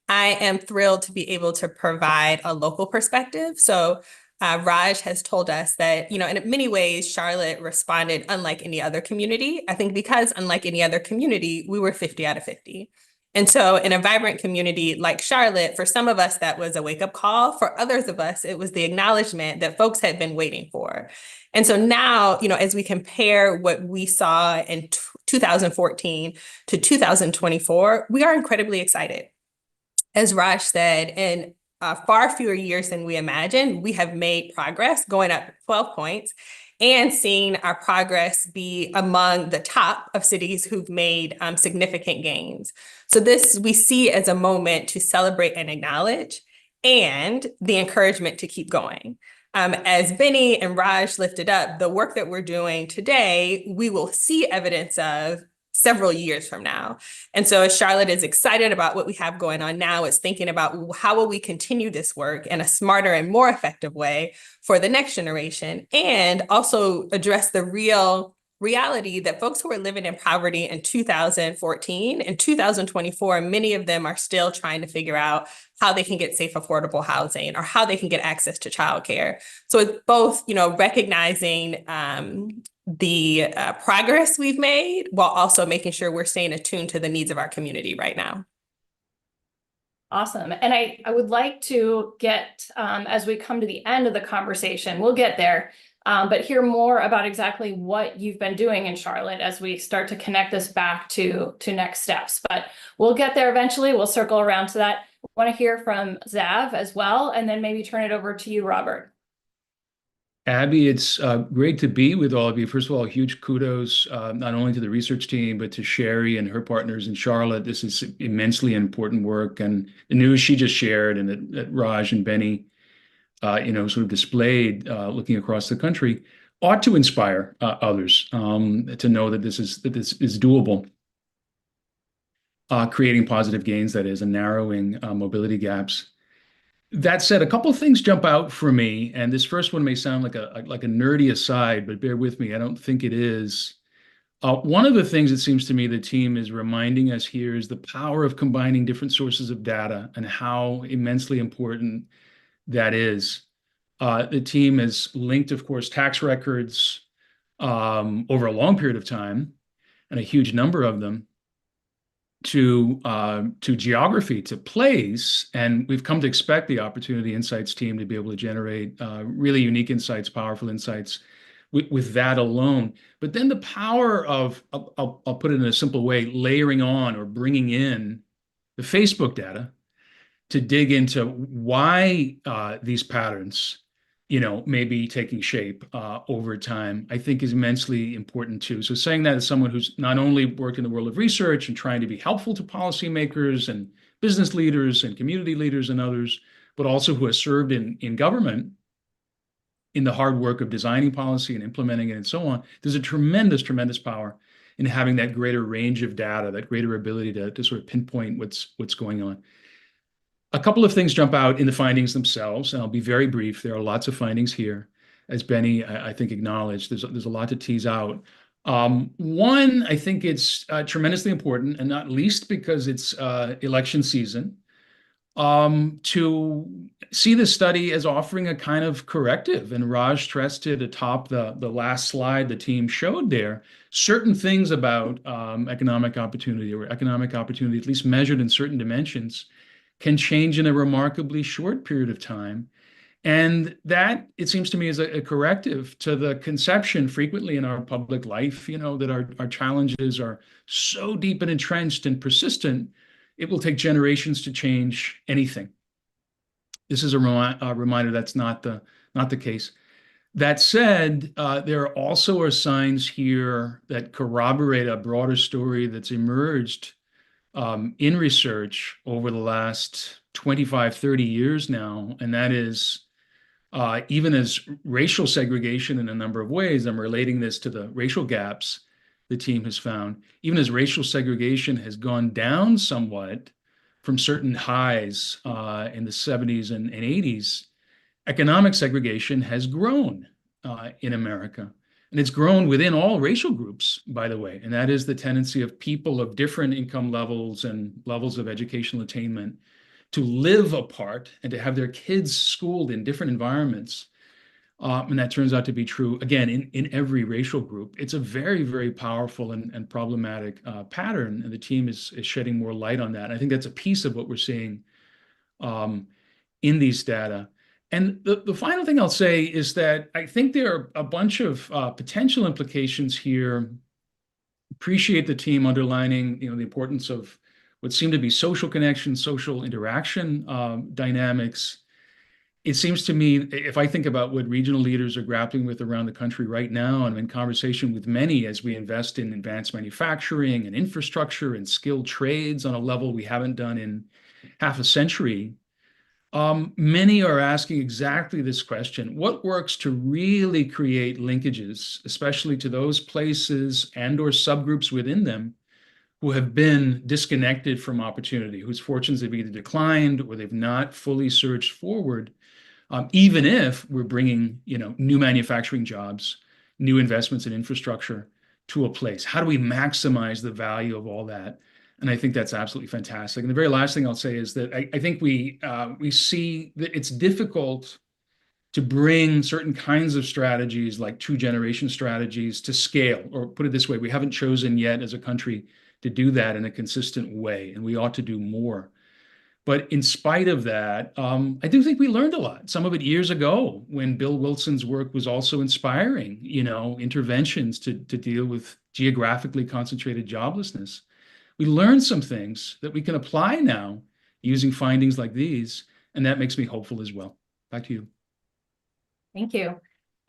I am thrilled to be able to provide a local perspective. So Raj has told us that, in many ways, Charlotte responded unlike any other community. I think because unlike any other community, we were 50 out of 50. And so in a vibrant community like Charlotte, for some of us, that was a wake-up call. For others of us, it was the acknowledgement that folks had been waiting for. And so now, as we compare what we saw in 2014 to 2024, we are incredibly excited. As Raj said, in far fewer years than we imagined, we have made progress, going up 12 points, and seeing our progress be among the top of cities who've made significant gains. So this we see as a moment to celebrate and acknowledge, and the encouragement to keep going. As Benny and Raj lifted up, the work that we're doing today, we will see evidence of several years from now. And so as Charlotte is excited about what we have going on now, it's thinking about how will we continue this work in a smarter and more effective way for the next generation, and also address the reality that folks who were living in poverty in 2014 and 2024, many of them are still trying to figure out how they can get safe, affordable housing or how they can get access to childcare. So it's both, recognizing the progress we've made while also making sure we're staying attuned to the needs of our community right now. Awesome. And I would like to get, as we come to the end of the conversation, we'll get there, but hear more about exactly what you've been doing in Charlotte as we start to connect this back to next steps. But we'll get there eventually. We'll circle around to that. I want to hear from Zav as well, and then maybe turn it over to you, Robert. Abby, it's great to be with all of you. First of all, huge kudos not only to the research team, but to Sherry and her partners in Charlotte. This is immensely important work. And the news she just shared and that Raj and Benny, sort of displayed looking across the country ought to inspire others to know that this is doable. Creating positive gains, that is, and narrowing mobility gaps. That said, a couple of things jump out for me, and this first one may sound like a nerdy aside, but bear with me, I don't think it is. One of the things it seems to me the team is reminding us here is the power of combining different sources of data and how immensely important that is. The team has linked, of course, tax records over a long period of time, and a huge number of them, to geography, to place, and we've come to expect the Opportunity Insights team to be able to generate really unique insights, powerful insights with that alone. But then the power of, I'll put it in a simple way, layering on or bringing in the Facebook data to dig into why these patterns may be taking shape over time, I think is immensely important too. So saying that as someone who's not only worked in the world of research and trying to be helpful to policymakers and business leaders and community leaders and others, but also who has served in government in the hard work of designing policy and implementing it and so on, there's a tremendous, tremendous power in having that greater range of data, that greater ability to sort of pinpoint what's going on. A couple of things jump out in the findings themselves, and I'll be very brief. There are lots of findings here, as Benny, I think, acknowledged. There's a lot to tease out. One, I think it's tremendously important, and not least because it's election season, to see this study as offering a kind of corrective. And Raj stressed it atop the last slide the team showed there, certain things about economic opportunity, at least measured in certain dimensions, can change in a remarkably short period of time. And that, it seems to me, is a corrective to the conception frequently in our public life, that our challenges are so deep and entrenched and persistent, it will take generations to change anything. This is a reminder that's not the case. That said, there also are signs here that corroborate a broader story that's emerged in research over the last 25, 30 years now, and that is even as racial segregation in a number of ways, I'm relating this to the racial gaps the team has found, even as racial segregation has gone down somewhat from certain highs in the 70s and 80s, economic segregation has grown in America. And it's grown within all racial groups, by the way, and that is the tendency of people of different income levels and levels of educational attainment to live apart and to have their kids schooled in different environments And that turns out to be true, again, in every racial group. It's a very, very powerful and problematic pattern, and the team is shedding more light on that. And I think that's a piece of what we're seeing in these data. And the final thing I'll say is that I think there are a bunch of potential implications here. Appreciate the team underlining, the importance of what seem to be social connection, social interaction dynamics. It seems to me, if I think about what regional leaders are grappling with around the country right now, and I'm in conversation with many as we invest in advanced manufacturing and infrastructure and skilled trades on a level we haven't done in half a century, many are asking exactly this question: what works to really create linkages, especially to those places and or subgroups within them who have been disconnected from opportunity, whose fortunes have either declined or they've not fully surged forward, even if we're bringing, new manufacturing jobs, new investments in infrastructure to a place? How do we maximize the value of all that? And I think that's absolutely fantastic. And the very last thing I'll say is that I think we see that it's difficult to bring certain kinds of strategies, like two-generation strategies, to scale. Or put it this way, we haven't chosen yet as a country to do that in a consistent way, and we ought to do more. But in spite of that, I do think we learned a lot. Some of it years ago, when Bill Wilson's work was also inspiring, interventions to deal with geographically concentrated joblessness. We learned some things that we can apply now using findings like these, and that makes me hopeful as well. Back to you. Thank you.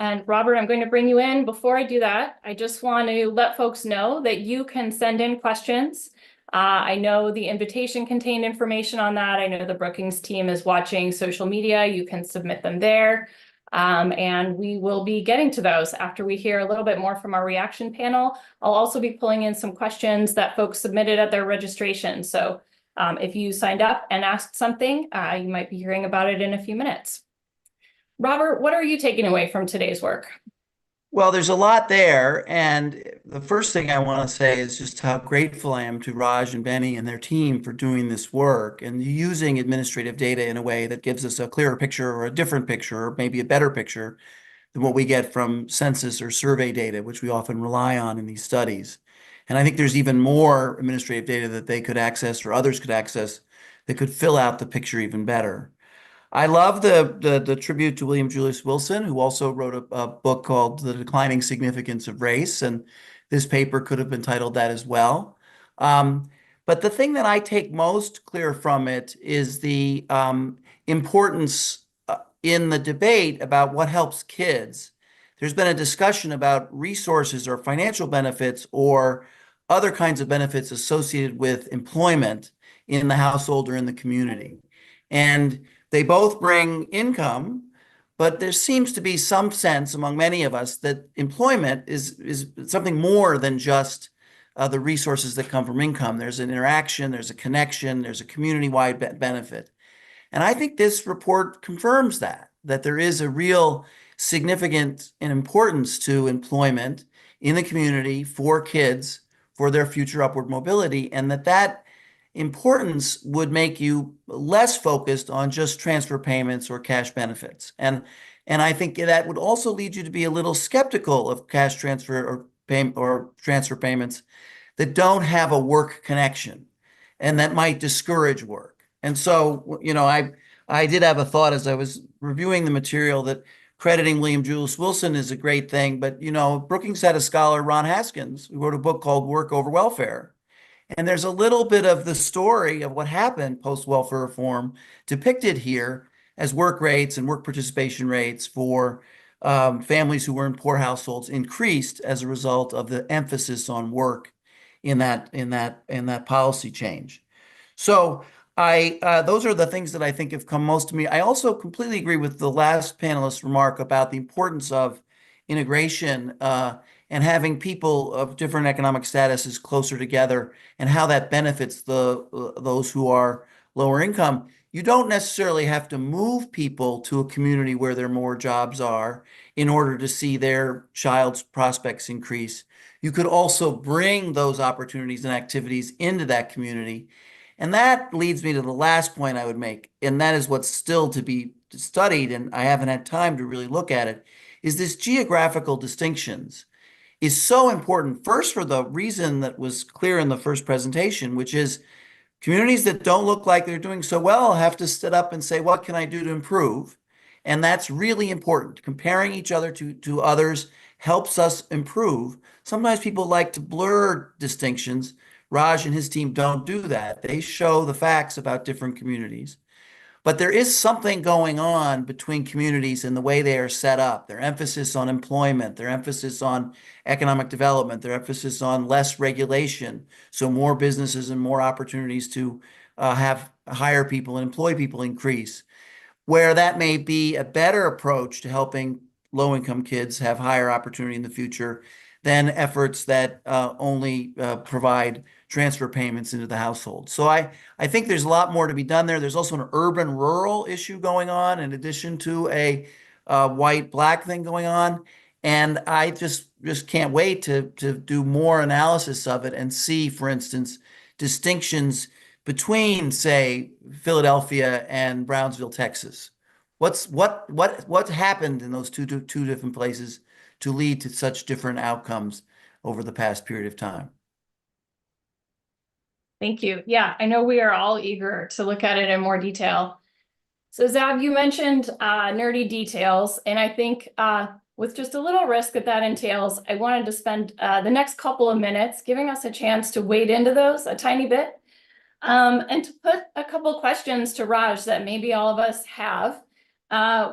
And Robert, I'm going to bring you in. Before I do that, I just want to let folks know that you can send in questions. I know the invitation contained information on that. I know the Brookings team is watching social media. You can submit them there. And we will be getting to those after we hear a little bit more from our reaction panel. I'll also be pulling in some questions that folks submitted at their registration. So if you signed up and asked something, you might be hearing about it in a few minutes. Robert, what are you taking away from today's work? Well, there's a lot there. And the first thing I want to say is just how grateful I am to Raj and Benny and their team for doing this work and using administrative data in a way that gives us a clearer picture or a different picture, or maybe a better picture than what we get from census or survey data, which we often rely on in these studies. And I think there's even more administrative data that they could access or others could access that could fill out the picture even better. I love the tribute to William Julius Wilson, who also wrote a book called The Declining Significance of Race, and this paper could have been titled that as well. But the thing that I take most clear from it is the importance in the debate about what helps kids. There's been a discussion about resources or financial benefits or other kinds of benefits associated with employment in the household or in the community. And they both bring income, but there seems to be some sense among many of us that employment is something more than just the resources that come from income. There's an interaction, there's a connection, there's a community-wide benefit. And I think this report confirms that there is a real significance and importance to employment in the community for kids, for their future upward mobility, and that importance would make you less focused on just transfer payments or cash benefits. And I think that would also lead you to be a little skeptical of cash transfer or transfer payments that don't have a work connection and that might discourage work. And so, I did have a thought as I was reviewing the material that crediting William Julius Wilson is a great thing, but Brookings had a scholar, Ron Haskins, who wrote a book called Work Over Welfare. And there's a little bit of the story of what happened post-welfare reform depicted here as work rates and work participation rates for families who were in poor households increased as a result of the emphasis on work in that policy change. So those are the things that I think have come most to me. I also completely agree with the last panelist's remark about the importance of integration and having people of different economic statuses closer together and how that benefits those who are lower income. You don't necessarily have to move people to a community where there more jobs are in order to see their child's prospects increase. You could also bring those opportunities and activities into that community. And that leads me to the last point I would make, and that is what's still to be studied, and I haven't had time to really look at it, is this geographical distinctions is so important. First, for the reason that was clear in the first presentation, which is communities that don't look like they're doing so well have to sit up and say, what can I do to improve? And that's really important. Comparing each other to others helps us improve. Sometimes people like to blur distinctions. Raj and his team don't do that. They show the facts about different communities. But there is something going on between communities in the way they are set up. Their emphasis on employment, their emphasis on economic development, their emphasis on less regulation, so more businesses and more opportunities to hire people and employ people increase. Where that may be a better approach to helping low-income kids have higher opportunity in the future than efforts that only provide transfer payments into the household. So I think there's a lot more to be done there. There's also an urban-rural issue going on in addition to a white-black thing going on. And I just can't wait to do more analysis of it and see, for instance, distinctions between, say, Philadelphia and Brownsville, Texas. What happened in those two different places to lead to such different outcomes over the past period of time? Thank you. Yeah, I know we are all eager to look at it in more detail. So Zab, you mentioned nerdy details, and I think with just a little risk that entails, I wanted to spend the next couple of minutes giving us a chance to wade into those a tiny bit, and to put a couple questions to Raj that maybe all of us have.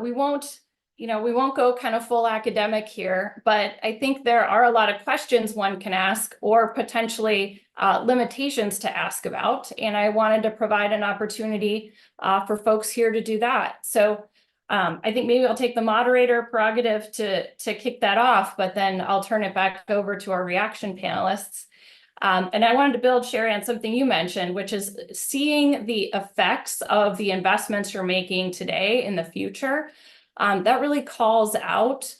We won't go kind of full academic here, but I think there are a lot of questions one can ask or potentially limitations to ask about. And I wanted to provide an opportunity for folks here to do that. So I think maybe I'll take the moderator prerogative to kick that off, but then I'll turn it back over to our reaction panelists. And I wanted to build, Sherry, on something you mentioned, which is seeing the effects of the investments you're making today in the future. That really calls out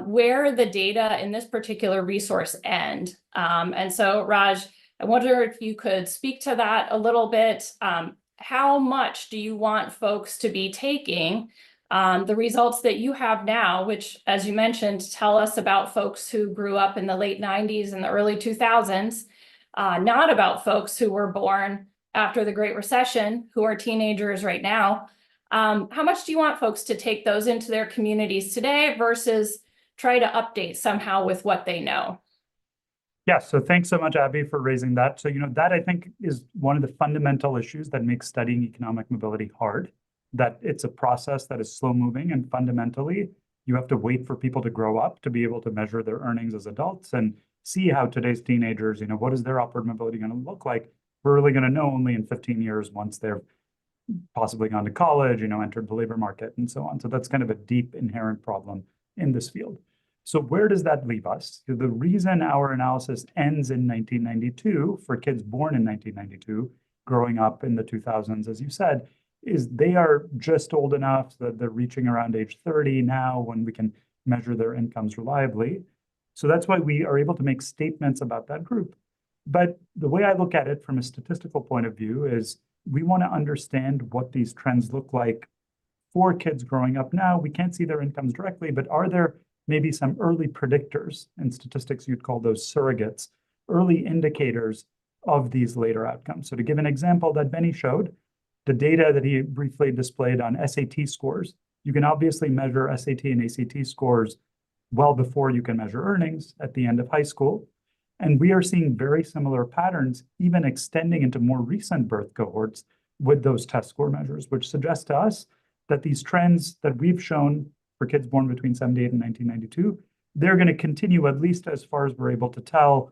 where the data in this particular resource end. And so, Raj, I wonder if you could speak to that a little bit. How much do you want folks to be taking the results that you have now, which, as you mentioned, tell us about folks who grew up in the late 90s and the early 2000s, not about folks who were born after the Great Recession, who are teenagers right now. How much do you want folks to take those into their communities today versus try to update somehow with what they know? Yeah, so thanks so much, Abby, for raising that. So, that I think is one of the fundamental issues that makes studying economic mobility hard, that it's a process that is slow moving, and fundamentally, you have to wait for people to grow up to be able to measure their earnings as adults and see how today's teenagers, what is their upward mobility going to look like? We're really going to know only in 15 years once they're possibly gone to college, entered the labor market and so on. So that's kind of a deep inherent problem in this field. So where does that leave us? The reason our analysis ends in 1992 for kids born in 1992, growing up in the 2000s, as you said, is they are just old enough that they're reaching around age 30 now when we can measure their incomes reliably. So that's why we are able to make statements about that group. But the way I look at it from a statistical point of view is we want to understand what these trends look like for kids growing up now. We can't see their incomes directly, but are there maybe some early predictors? In statistics, you'd call those surrogates, early indicators of these later outcomes. So to give an example that Benny showed, the data that he briefly displayed on SAT scores, you can obviously measure SAT and ACT scores well before you can measure earnings at the end of high school. And we are seeing very similar patterns, even extending into more recent birth cohorts with those test score measures, which suggests to us that these trends that we've shown for kids born between 78 and 1992, they're going to continue at least as far as we're able to tell,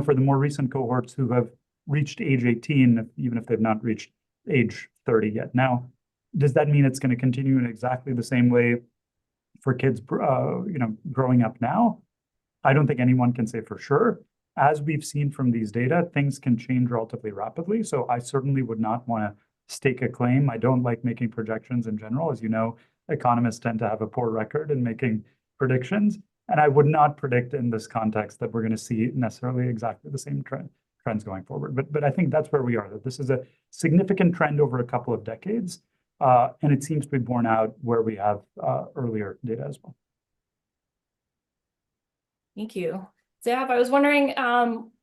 for the more recent cohorts who have reached age 18, even if they've not reached age 30 yet. Now, does that mean it's going to continue in exactly the same way for kids, growing up now? I don't think anyone can say for sure. As we've seen from these data, things can change relatively rapidly. So I certainly would not want to stake a claim. I don't like making projections in general. As you know, economists tend to have a poor record in making predictions. And I would not predict in this context that we're going to see necessarily exactly the same trends going forward. But I think that's where we are, that this is a significant trend over a couple of decades. And it seems to be borne out where we have earlier data as well. Thank you. Zab, I was wondering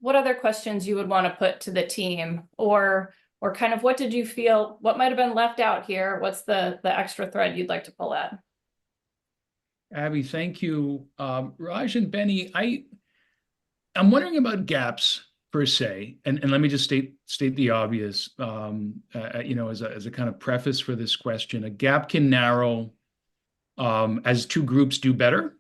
what other questions you would want to put to the team, or kind of what did you feel, what might have been left out here? What's the extra thread you'd like to pull at? Abby, thank you. Raj and Benny, I'm wondering about gaps per se, and let me just state the obvious. As a kind of preface for this question, a gap can narrow as two groups do better,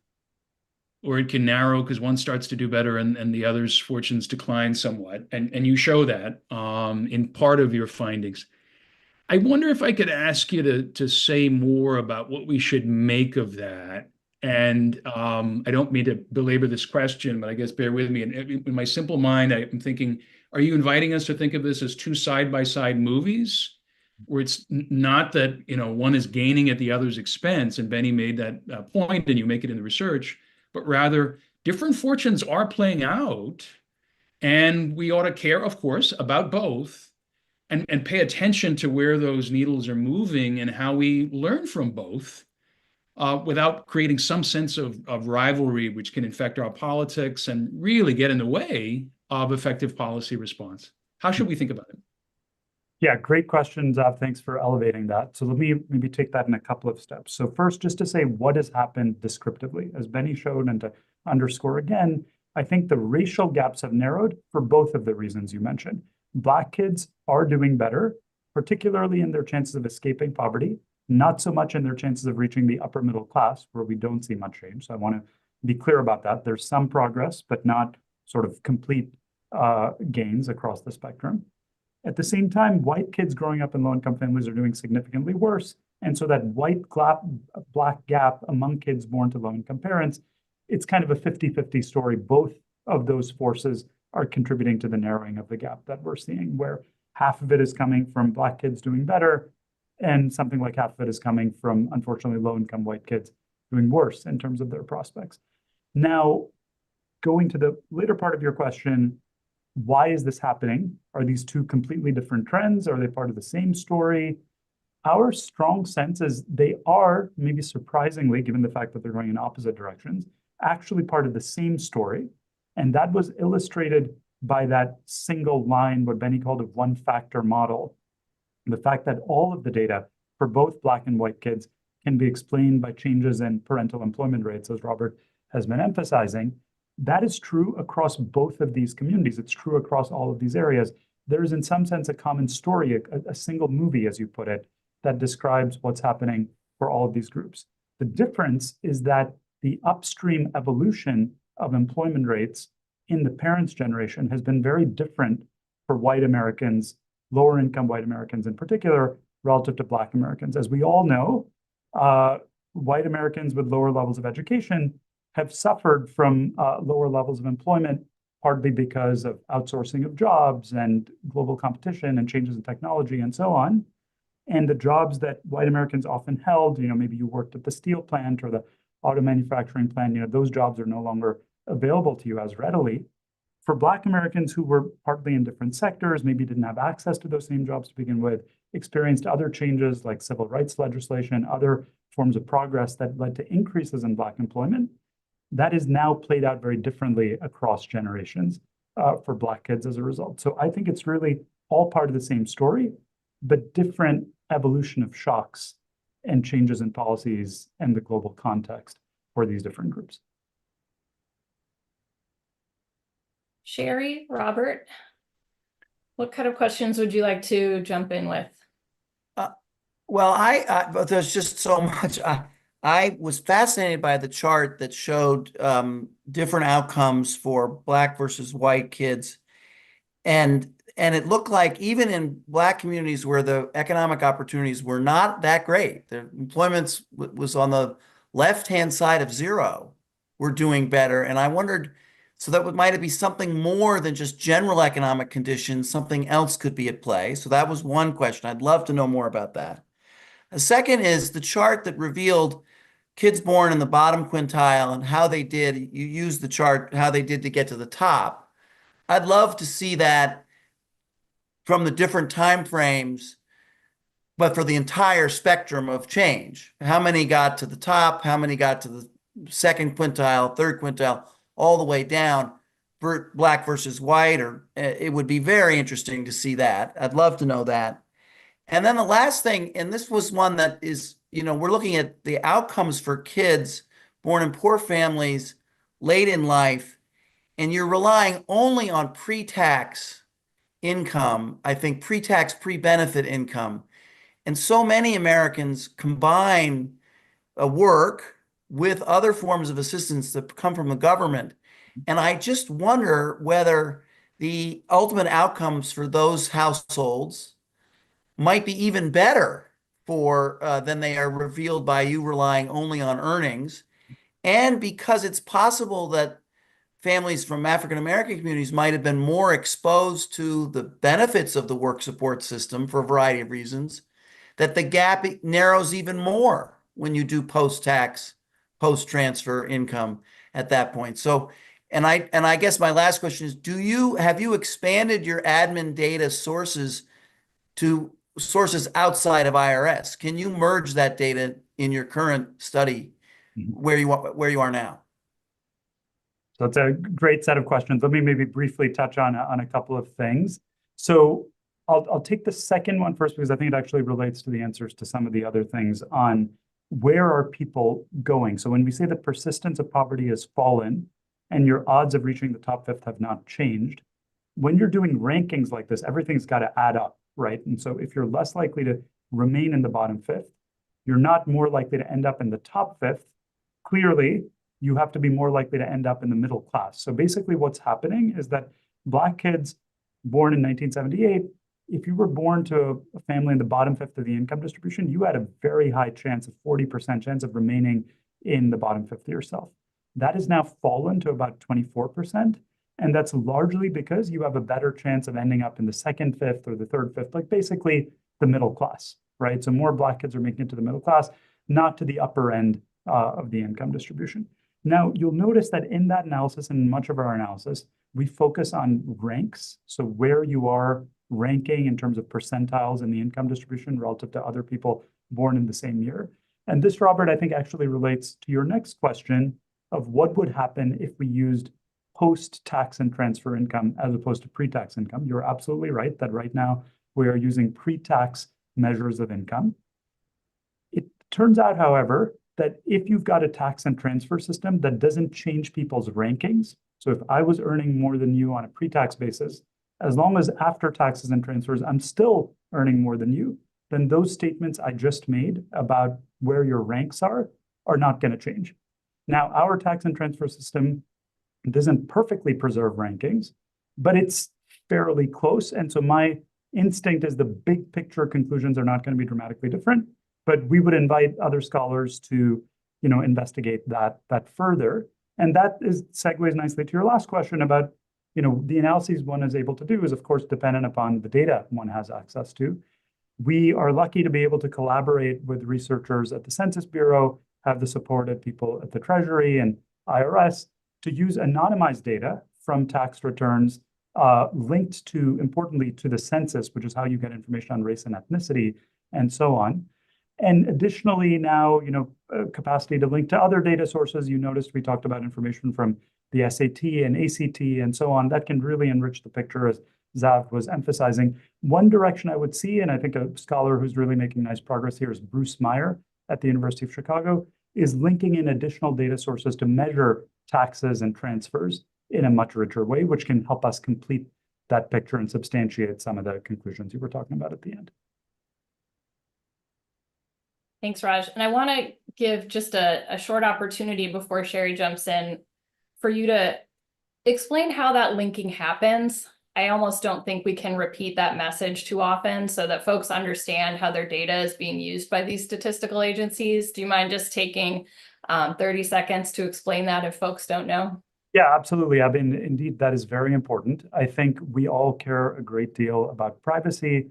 or it can narrow because one starts to do better and the other's fortunes decline somewhat. And you show that in part of your findings. I wonder if I could ask you to say more about what we should make of that. And I don't mean to belabor this question, but I guess bear with me. And in my simple mind, I'm thinking, are you inviting us to think of this as two side-by-side movies, where it's not that, one is gaining at the other's expense, and Benny made that point, and you make it in the research, but rather different fortunes are playing out, and we ought to care, of course, about both, and pay attention to where those needles are moving and how we learn from both, without creating some sense of rivalry, which can infect our politics and really get in the way of effective policy response. How should we think about it? Yeah, great question, Zav. Thanks for elevating that. So let me maybe take that in a couple of steps. So first, just to say what has happened descriptively, as Benny showed, and to underscore again, I think the racial gaps have narrowed for both of the reasons you mentioned. Black kids are doing better, particularly in their chances of escaping poverty, not so much in their chances of reaching the upper middle class, where we don't see much change. So I want to be clear about that. There's some progress, but not sort of complete gains across the spectrum. At the same time, white kids growing up in low-income families are doing significantly worse. And so that black gap among kids born to low-income parents, it's kind of a 50-50 story. Both of those forces are contributing to the narrowing of the gap that we're seeing, where half of it is coming from Black kids doing better, and something like half of it is coming from, unfortunately, low-income white kids doing worse in terms of their prospects. Now, going to the later part of your question, why is this happening? Are these two completely different trends? Are they part of the same story? Our strong sense is they are, maybe surprisingly, given the fact that they're going in opposite directions, actually part of the same story. And that was illustrated by that single line, what Benny called a one-factor model. The fact that all of the data for both Black and white kids can be explained by changes in parental employment rates, as Robert has been emphasizing. That is true across both of these communities. It's true across all of these areas. There is, in some sense, a common story, a single movie, as you put it, that describes what's happening for all of these groups. The difference is that the upstream evolution of employment rates in the parents' generation has been very different for white Americans, lower income white Americans in particular, relative to Black Americans. As we all know, white Americans with lower levels of education have suffered from lower levels of employment, partly because of outsourcing of jobs and global competition and changes in technology and so on. And the jobs that white Americans often held, maybe you worked at the steel plant or the auto manufacturing plant, those jobs are no longer available to you as readily. For Black Americans who were partly in different sectors, maybe didn't have access to those same jobs to begin with, experienced other changes like civil rights legislation, other forms of progress that led to increases in Black employment. That is now played out very differently across generations for Black kids as a result. So I think it's really all part of the same story, but different evolution of shocks and changes in policies and the global context for these different groups. Sherry, Robert, what kind of questions would you like to jump in with? But there's just so much. I was fascinated by the chart that showed different outcomes for Black versus white kids. And it looked like even in Black communities where the economic opportunities were not that great, the employment was on the left-hand side of zero, we're doing better. And I wondered, so that might be something more than just general economic conditions, something else could be at play. So that was one question. I'd love to know more about that. A second is the chart that revealed kids born in the bottom quintile and how they did. You used the chart, how they did to get to the top. I'd love to see that from the different time frames, but for the entire spectrum of change. How many got to the top? How many got to the second quintile, third quintile, all the way down, black versus white? Or it would be very interesting to see that. I'd love to know that. And then the last thing, and this was one that is, we're looking at the outcomes for kids born in poor families late in life, and you're relying only on pre-tax income, I think pre-tax, pre-benefit income. And so many Americans combine work with other forms of assistance that come from the government. And I just wonder whether the ultimate outcomes for those households might be even better than they are revealed by you relying only on earnings. And because it's possible that families from African American communities might have been more exposed to the benefits of the work support system for a variety of reasons, that the gap narrows even more when you do post-tax, post-transfer income at that point. So, and I guess my last question is, have you expanded your admin data sources to sources outside of IRS? Can you merge that data in your current study where you are now? So it's a great set of questions. Let me maybe briefly touch on a couple of things. So I'll take the second one first because I think it actually relates to the answers to some of the other things on where are people going. So when we say the persistence of poverty has fallen and your odds of reaching the top fifth have not changed, when you're doing rankings like this, everything's got to add up, right? And so if you're less likely to remain in the bottom fifth, you're not more likely to end up in the top fifth. Clearly, you have to be more likely to end up in the middle class. So basically what's happening is that Black kids born in 1978, if you were born to a family in the bottom fifth of the income distribution, you had a very high chance, of 40% chance of remaining in the bottom fifth of yourself. That has now fallen to about 24%. And that's largely because you have a better chance of ending up in the second fifth or the third fifth, like basically the middle class, right? So more Black kids are making it to the middle class, not to the upper end of the income distribution. Now, you'll notice that in that analysis and much of our analysis, we focus on ranks. So where you are ranking in terms of percentiles in the income distribution relative to other people born in the same year. And this, Robert, I think actually relates to your next question of what would happen if we used post-tax and transfer income as opposed to pre-tax income. You're absolutely right that right now we are using pre-tax measures of income. It turns out, however, that if you've got a tax and transfer system that doesn't change people's rankings, so if I was earning more than you on a pre-tax basis, as long as after taxes and transfers, I'm still earning more than you, then those statements I just made about where your ranks are not going to change. Now, our tax and transfer system doesn't perfectly preserve rankings, but it's fairly close. And so my instinct is the big picture conclusions are not going to be dramatically different, but we would invite other scholars to, investigate that further. And that segues nicely to your last question about, the analyses one is able to do is, of course, dependent upon the data one has access to. We are lucky to be able to collaborate with researchers at the Census Bureau, have the support of people at the Treasury and IRS to use anonymized data from tax returns linked to, importantly, to the census, which is how you get information on race and ethnicity and so on. And additionally, now, capacity to link to other data sources. You noticed we talked about information from the SAT and ACT and so on. That can really enrich the picture, as Zav was emphasizing. One direction I would see, and I think a scholar who's really making nice progress here is Bruce Meyer at the University of Chicago, is linking in additional data sources to measure taxes and transfers in a much richer way, which can help us complete that picture and substantiate some of the conclusions you were talking about at the end. Thanks, Raj. And I want to give just a short opportunity before Sherry jumps in for you to explain how that linking happens. I almost don't think we can repeat that message too often so that folks understand how their data is being used by these statistical agencies. Do you mind just taking 30 seconds to explain that if folks don't know? Yeah, absolutely. I mean, indeed, that is very important. I think we all care a great deal about privacy,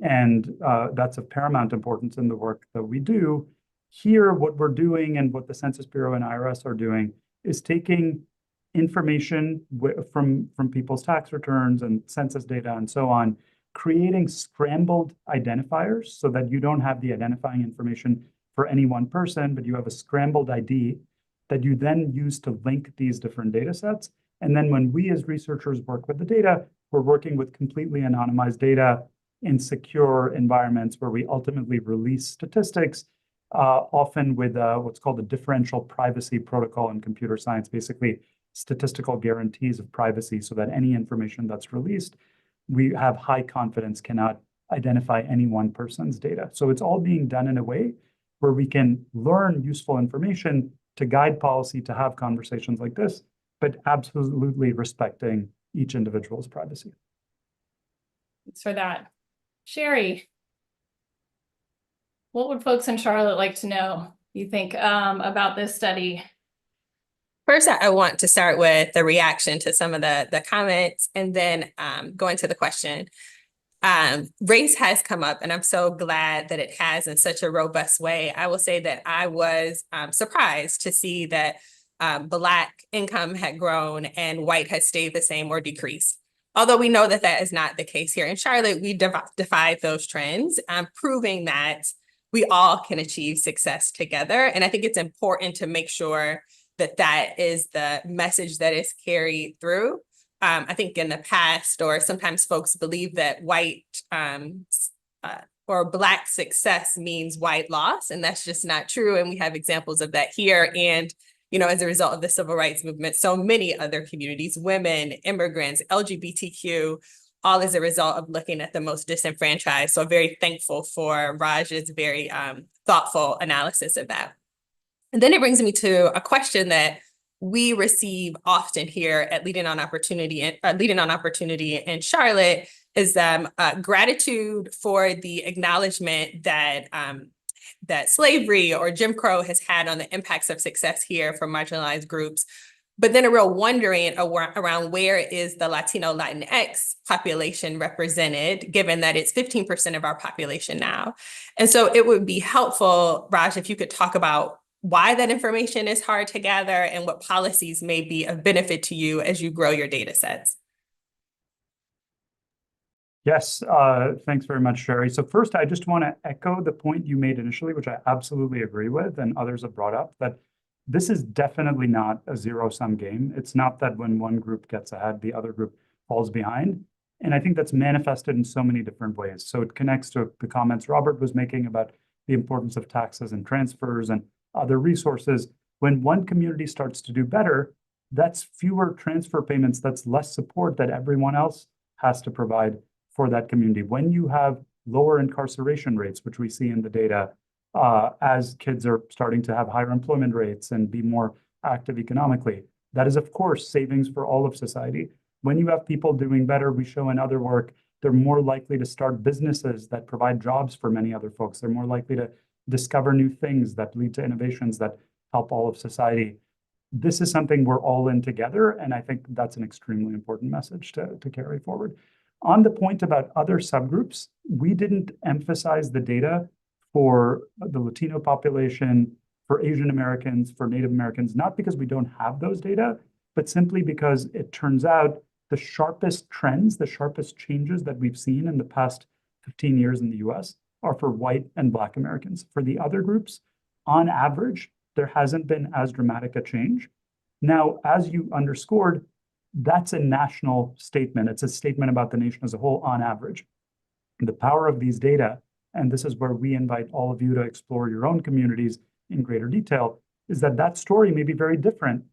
and that's of paramount importance in the work that we do. Here, what we're doing and what the Census Bureau and IRS are doing is taking information from people's tax returns and census data and so on, creating scrambled identifiers so that you don't have the identifying information for any one person, but you have a scrambled ID that you then use to link these different data sets. And then when we as researchers work with the data, we're working with completely anonymized data in secure environments where we ultimately release statistics, often with what's called a differential privacy protocol in computer science, basically statistical guarantees of privacy so that any information that's released, we have high confidence cannot identify any one person's data. So it's all being done in a way where we can learn useful information to guide policy, to have conversations like this, but absolutely respecting each individual's privacy. Thanks for that. Sherry, what would folks in Charlotte like to know, you think, about this study? First, I want to start with the reaction to some of the comments and then go into the question. Race has come up, and I'm so glad that it has in such a robust way. I will say that I was surprised to see that Black income had grown and white had stayed the same or decreased. Although we know that that is not the case here in Charlotte, we defied those trends, proving that we all can achieve success together. And I think it's important to make sure that that is the message that is carried through. I think in the past, or sometimes folks believe that white or Black success means white loss, and that's just not true. And we have examples of that here. And as a result of the civil rights movement, so many other communities, women, immigrants, LGBTQ, all as a result of looking at the most disenfranchised. So very thankful for Raj's very thoughtful analysis of that. And then it brings me to a question that we receive often here at Leading on Opportunity in Charlotte is gratitude for the acknowledgement that that slavery or Jim Crow has had on the impacts of success here for marginalized groups, but then a real wondering around where is the Latino Latinx population represented, given that it's 15% of our population now. And so it would be helpful, Raj, if you could talk about why that information is hard to gather and what policies may be of benefit to you as you grow your data sets. Yes, thanks very much, Sherry. So first, I just want to echo the point you made initially, which I absolutely agree with, and others have brought up, that this is definitely not a zero-sum game. It's not that when one group gets ahead, the other group falls behind. And I think that's manifested in so many different ways. So it connects to the comments Robert was making about the importance of taxes and transfers and other resources. When one community starts to do better, that's fewer transfer payments, that's less support that everyone else has to provide for that community. When you have lower incarceration rates, which we see in the data, as kids are starting to have higher employment rates and be more active economically, that is, of course, savings for all of society. When you have people doing better, we show in other work, they're more likely to start businesses that provide jobs for many other folks. They're more likely to discover new things that lead to innovations that help all of society. This is something we're all in together, and I think that's an extremely important message to carry forward. On the point about other subgroups, we didn't emphasize the data for the Latino population, for Asian Americans, for Native Americans, not because we don't have those data, but simply because it turns out the sharpest trends, the sharpest changes that we've seen in the past 15 years in the US are for white and Black Americans. For the other groups, on average, there hasn't been as dramatic a change. Now, as you underscored, that's a national statement. It's a statement about the nation as a whole on average. And the power of these data, and this is where we invite all of you to explore your own communities in greater detail, is that that story may be very different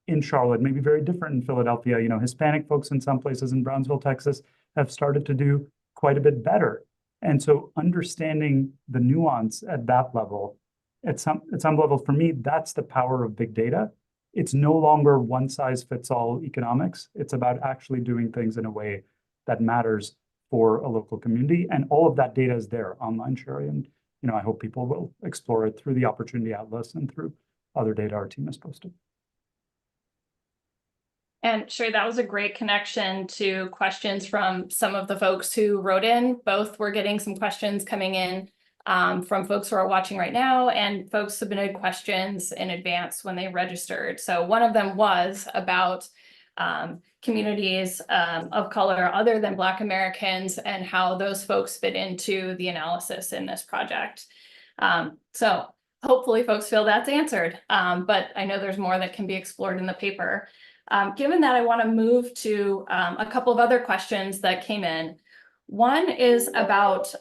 in Charlotte, maybe very different in Philadelphia. Hispanic folks in some places in Brownsville, Texas, have started to do quite a bit better. And so understanding the nuance at that level, at some level, for me, that's the power of big data. It's no longer one size fits all economics. It's about actually doing things in a way that matters for a local community. And all of that data is there online, Sherry. And I hope people will explore it through the Opportunity Atlas and through other data our team has posted. And Sherry, that was a great connection to questions from some of the folks who wrote in. Both were getting some questions coming in from folks who are watching right now, and folks submitted questions in advance when they registered. So one of them was about communities of color other than Black Americans and how those folks fit into the analysis in this project. So hopefully folks feel that's answered, but I know there's more that can be explored in the paper. Given that, I want to move to a couple of other questions that came in. One is about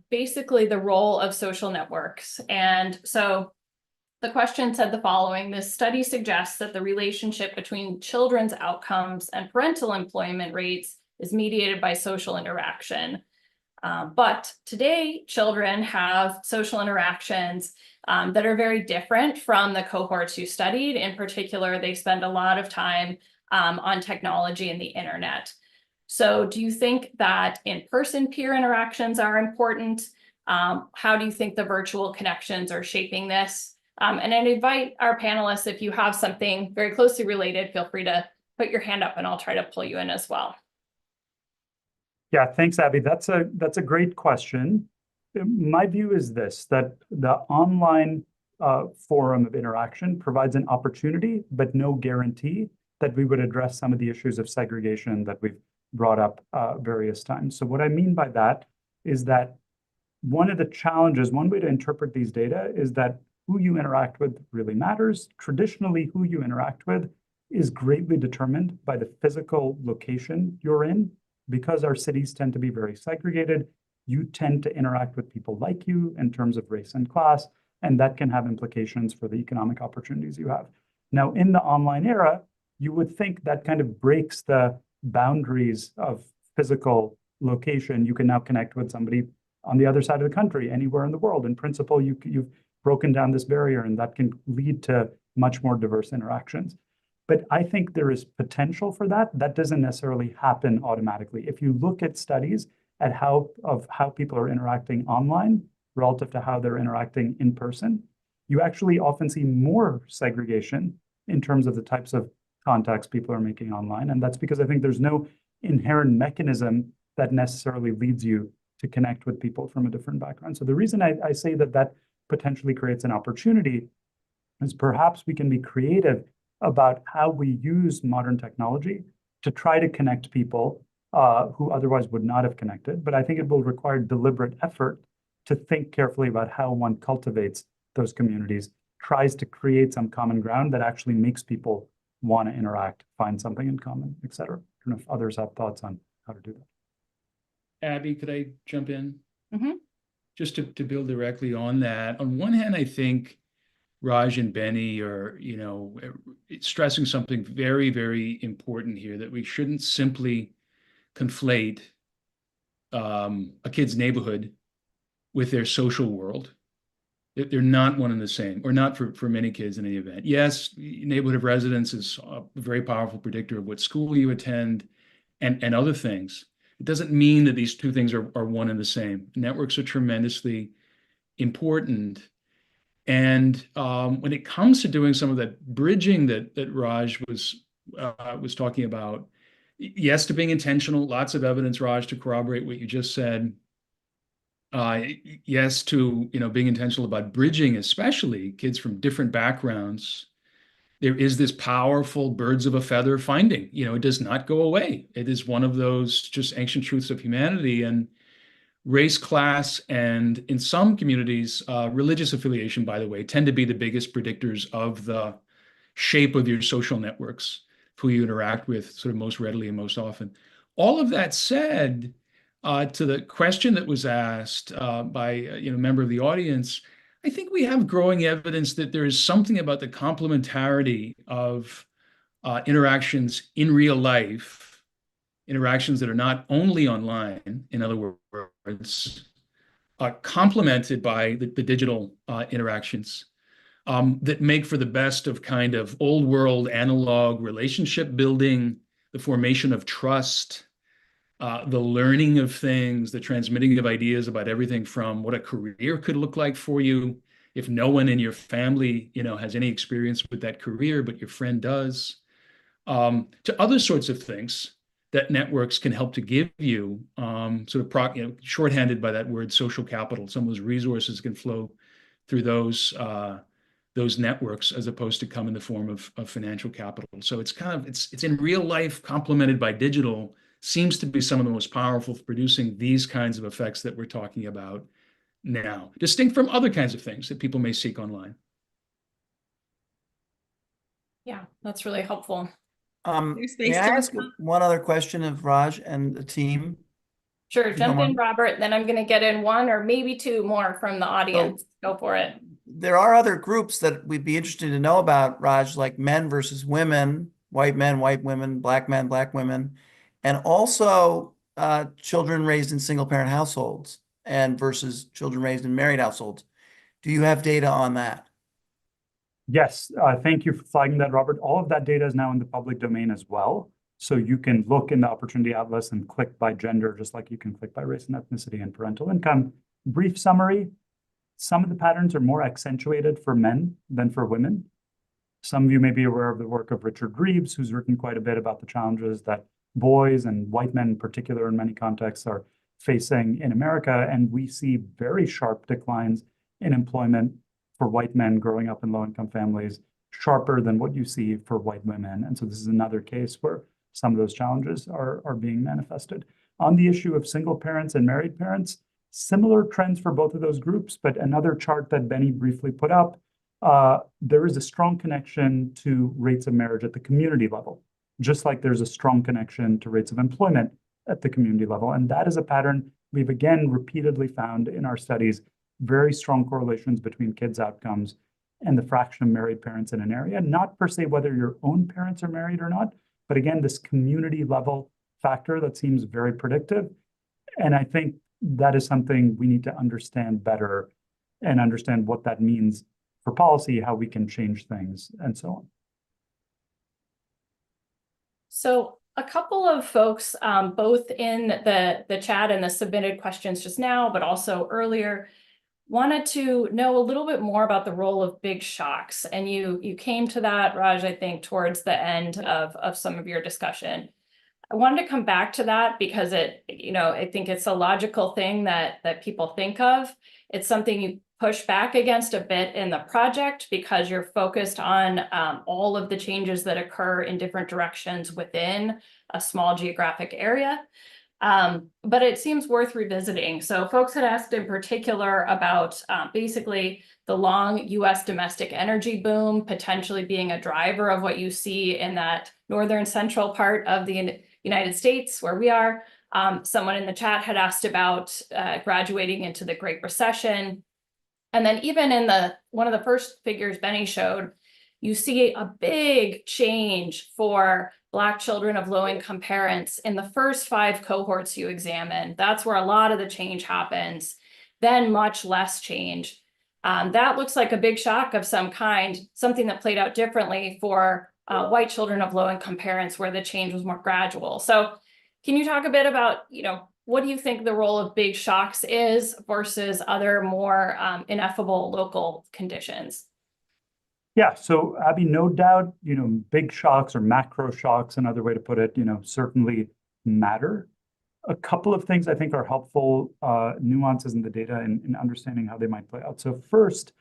basically the role of social networks. And so the question said the following: this study suggests that the relationship between children's outcomes and parental employment rates is mediated by social interaction. But today, children have social interactions that are very different from the cohorts you studied. In particular, they spend a lot of time on technology and the internet. So do you think that in-person peer interactions are important? How do you think the virtual connections are shaping this? And I'd invite our panelists, if you have something very closely related, feel free to put your hand up and I'll try to pull you in as well. Yeah, thanks, Abby. That's a great question. My view is this, that the online forum of interaction provides an opportunity, but no guarantee that we would address some of the issues of segregation that we've brought up various times. So what I mean by that is that one of the challenges, one way to interpret these data is that who you interact with really matters. Traditionally, who you interact with is greatly determined by the physical location you're in. Because our cities tend to be very segregated, you tend to interact with people like you in terms of race and class, and that can have implications for the economic opportunities you have. Now, in the online era, you would think that kind of breaks the boundaries of physical location. You can now connect with somebody on the other side of the country, anywhere in the world. In principle, you've broken down this barrier, and that can lead to much more diverse interactions. But I think there is potential for that. That doesn't necessarily happen automatically. If you look at studies at how people are interacting online relative to how they're interacting in person, you actually often see more segregation in terms of the types of contacts people are making online. And that's because I think there's no inherent mechanism that necessarily leads you to connect with people from a different background. So the reason I say that potentially creates an opportunity is perhaps we can be creative about how we use modern technology to try to connect people who otherwise would not have connected. But I think it will require deliberate effort to think carefully about how one cultivates those communities, tries to create some common ground that actually makes people want to interact, find something in common, et cetera. I don't know if others have thoughts on how to do that. Abby, could I jump in? Mm-hmm. Just to build directly on that. On one hand, I think Raj and Benny are, stressing something very, very important here, that we shouldn't simply conflate a kid's neighborhood with their social world. They're not one and the same, or not for many kids in any event. Yes, neighborhood of residence is a very powerful predictor of what school you attend and other things. It doesn't mean that these two things are one and the same. Networks are tremendously important. And when it comes to doing some of that bridging that Raj was talking about, yes, to being intentional, lots of evidence, Raj, to corroborate what you just said. Yes, to being intentional about bridging, especially kids from different backgrounds. There is this powerful birds of a feather finding. It does not go away. It is one of those just ancient truths of humanity. And race, class, and in some communities, religious affiliation, by the way, tend to be the biggest predictors of the shape of your social networks, who you interact with sort of most readily and most often. All of that said, to the question that was asked by a member of the audience, I think we have growing evidence that there is something about the complementarity of interactions in real life, interactions that are not only online, in other words, complemented by the digital interactions that make for the best of kind of old world analog relationship building, the formation of trust, the learning of things, the transmitting of ideas about everything from what a career could look like for you if no one in your family, has any experience with that career, but your friend does, to other sorts of things that networks can help to give you, shorthanded by that word social capital. Some of those resources can flow through those those networks as opposed to come in the form of financial capital. So it's it's in real life complemented by digital, seems to be some of the most powerful for producing these kinds of effects that we're talking about now, distinct from other kinds of things that people may seek online. Yeah, that's really helpful. May I ask one other question of Raj and the team? Sure, jump in, Robert, then I'm going to get in one or maybe two more from the audience. Go for it. There are other groups that we'd be interested to know about, Raj, like men versus women, white men, white women, black men, black women, and also children raised in single-parent households and versus children raised in married households. Do you have data on that? Yes, thank you for flagging that, Robert. All of that data is now in the public domain as well. So you can look in the Opportunity Atlas and click by gender, just like you can click by race and ethnicity and parental income. Brief summary, some of the patterns are more accentuated for men than for women. Some of you may be aware of the work of Richard Reeves, who's written quite a bit about the challenges that boys and white men in particular in many contexts are facing in America. And we see very sharp declines in employment for white men growing up in low-income families, sharper than what you see for white women. And so this is another case where some of those challenges are being manifested. On the issue of single parents and married parents, similar trends for both of those groups, but another chart that Benny briefly put up, there is a strong connection to rates of marriage at the community level, just like there's a strong connection to rates of employment at the community level. And that is a pattern we've again repeatedly found in our studies, very strong correlations between kids' outcomes and the fraction of married parents in an area, not per se whether your own parents are married or not, but again, this community level factor that seems very predictive. And I think that is something we need to understand better and understand what that means for policy, how we can change things, and so on. So a couple of folks, both in the chat and the submitted questions just now, but also earlier, wanted to know a little bit more about the role of big shocks. And you came to that, Raj, I think, towards the end of some of your discussion. I wanted to come back to that because I think it's a logical thing that people think of. It's something you push back against a bit in the project because you're focused on all of the changes that occur in different directions within a small geographic area. But it seems worth revisiting. So folks had asked in particular about basically the long US domestic energy boom potentially being a driver of what you see in that northern central part of the United States where we are. Someone in the chat had asked about graduating into the Great Recession. And then even in one of the first figures Benny showed, you see a big change for Black children of low-income parents in the first 5 cohorts you examine. That's where a lot of the change happens, then much less change. That looks like a big shock of some kind, something that played out differently for white children of low-income parents where the change was more gradual. So can you talk a bit about, what do you think the role of big shocks is versus other more ineffable local conditions? Yeah, so Abby, no doubt, big shocks or macro shocks, another way to put it, certainly matter. A couple of things I think are helpful nuances in the data and understanding how they might play out. So first,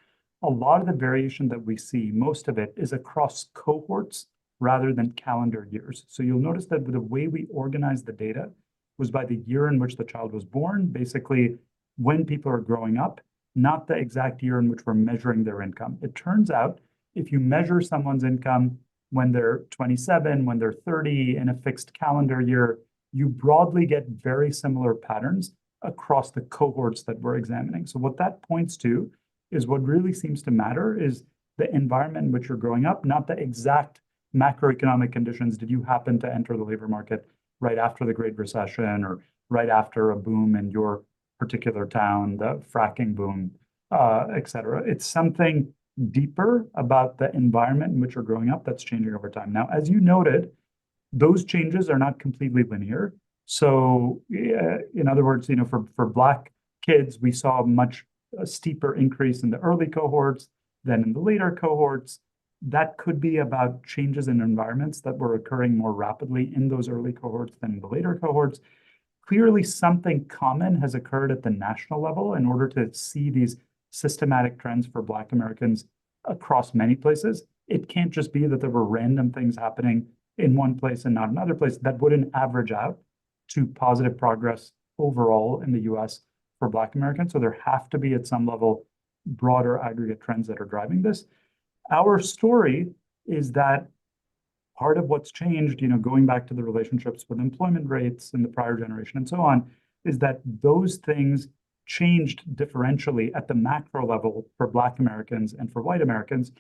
a lot of the variation that we see, most of it is across cohorts rather than calendar years. So you'll notice that the way we organize the data was by the year in which the child was born, basically when people are growing up, not the exact year in which we're measuring their income. It turns out if you measure someone's income when they're 27, when they're 30 in a fixed calendar year, you broadly get very similar patterns across the cohorts that we're examining. So what that points to is what really seems to matter is the environment in which you're growing up, not the exact macroeconomic conditions. Did you happen to enter the labor market right after the Great Recession or right after a boom in your particular town, the fracking boom, et cetera? It's something deeper about the environment in which you're growing up that's changing over time. Now, as you noted, those changes are not completely linear. So in other words, for Black kids, we saw a much steeper increase in the early cohorts than in the later cohorts. That could be about changes in environments that were occurring more rapidly in those early cohorts than in the later cohorts. Clearly, something common has occurred at the national level in order to see these systematic trends for Black Americans across many places. It can't just be that there were random things happening in one place and not another place. That wouldn't average out to positive progress overall in the US for Black Americans. So there have to be at some level broader aggregate trends that are driving this. Our story is that part of what's changed, going back to the relationships with employment rates in the prior generation and so on, is that those things changed differentially at the macro level for Black Americans and for white Americans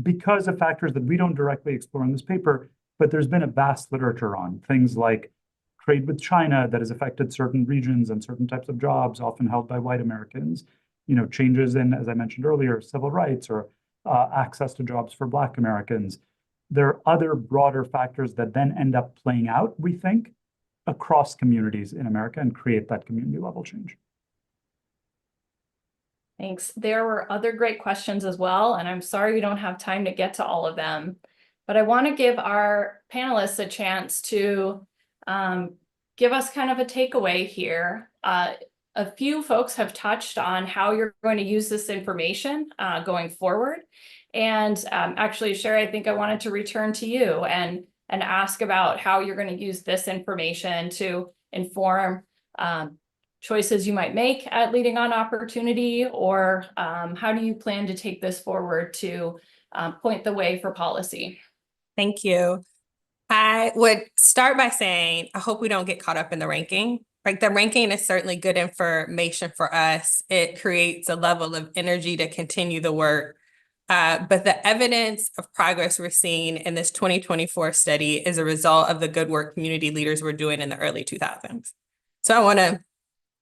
because of factors that we don't directly explore in this paper, but there's been a vast literature on things like trade with China that has affected certain regions and certain types of jobs often held by white Americans, changes in, as I mentioned earlier, civil rights or access to jobs for Black Americans. There are other broader factors that then end up playing out, we think, across communities in America and create that community level change. Thanks. There were other great questions as well, and I'm sorry we don't have time to get to all of them, but I want to give our panelists a chance to give us kind of a takeaway here. A few folks have touched on how you're going to use this information going forward. And actually, Sherry, I think I wanted to return to you and ask about how you're going to use this information to inform choices you might make at Leading on Opportunity, or how do you plan to take this forward to point the way for policy? Thank you. I would start by saying, I hope we don't get caught up in the ranking. Like, the ranking is certainly good information for us. It creates a level of energy to continue the work. But the evidence of progress we're seeing in this 2024 study is a result of the good work community leaders were doing in the early 2000s. So I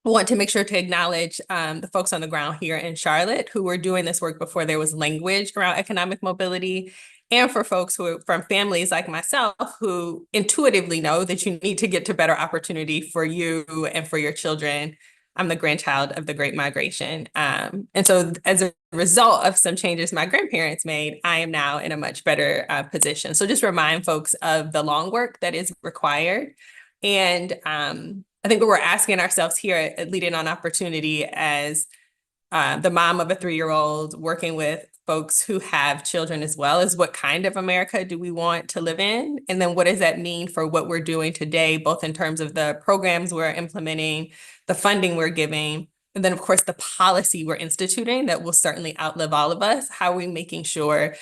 want to make sure to acknowledge the folks on the ground here in Charlotte who were doing this work before there was language around economic mobility, and for folks who, from families like myself, who intuitively know that you need to get to better opportunity for you and for your children. I'm the grandchild of the Great Migration. And so as a result of some changes my grandparents made, I am now in a much better position. So just remind folks of the long work that is required. And I think what we're asking ourselves here at Leading on Opportunity, as the mom of a 3-year-old working with folks who have children as well, is what kind of America do we want to live in? And then what does that mean for what we're doing today, both in terms of the programs we're implementing, the funding we're giving, and then of course the policy we're instituting that will certainly outlive all of us. How are we making sure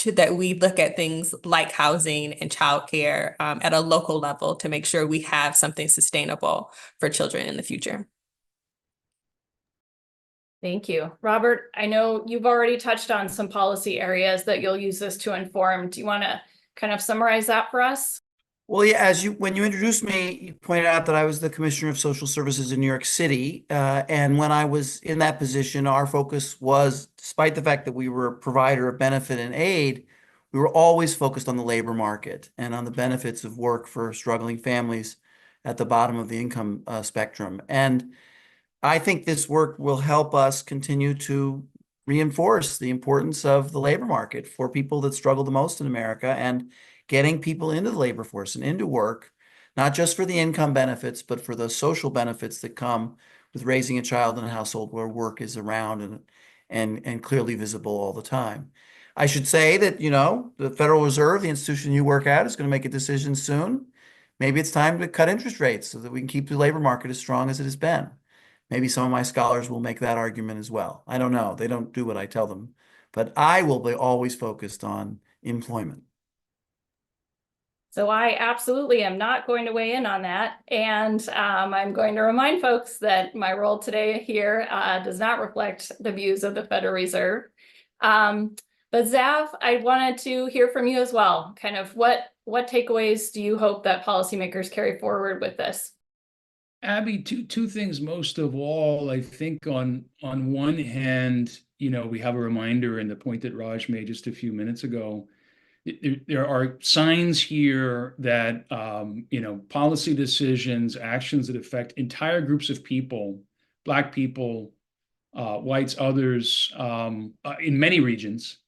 that we look at things like housing and childcare at a local level to make sure we have something sustainable for children in the future? Thank you. Robert, I know you've already touched on some policy areas that you'll use this to inform. Do you want to kind of summarize that for us? Well, yeah, when you introduced me, you pointed out that I was the Commissioner of Social Services in New York City. And when I was in that position, our focus was, despite the fact that we were a provider of benefit and aid, we were always focused on the labor market and on the benefits of work for struggling families at the bottom of the income spectrum. And I think this work will help us continue to reinforce the importance of the labor market for people that struggle the most in America, and getting people into the labor force and into work, not just for the income benefits, but for the social benefits that come with raising a child in a household where work is around and clearly visible all the time. I should say that, the Federal Reserve, the institution you work at, is going to make a decision soon. Maybe it's time to cut interest rates so that we can keep the labor market as strong as it has been. Maybe some of my scholars will make that argument as well. I don't know. They don't do what I tell them. But I will be always focused on employment. So I absolutely am not going to weigh in on that. And I'm going to remind folks that my role today here does not reflect the views of the Federal Reserve. But Zav, I wanted to hear from you as well. Kind of what takeaways do you hope that policymakers carry forward with this? Abby, two things most of all. I think on one hand, we have a reminder, and the point that Raj made just a few minutes ago, there are signs here that policy decisions, actions that affect entire groups of people, Black people, whites, others, in many regions,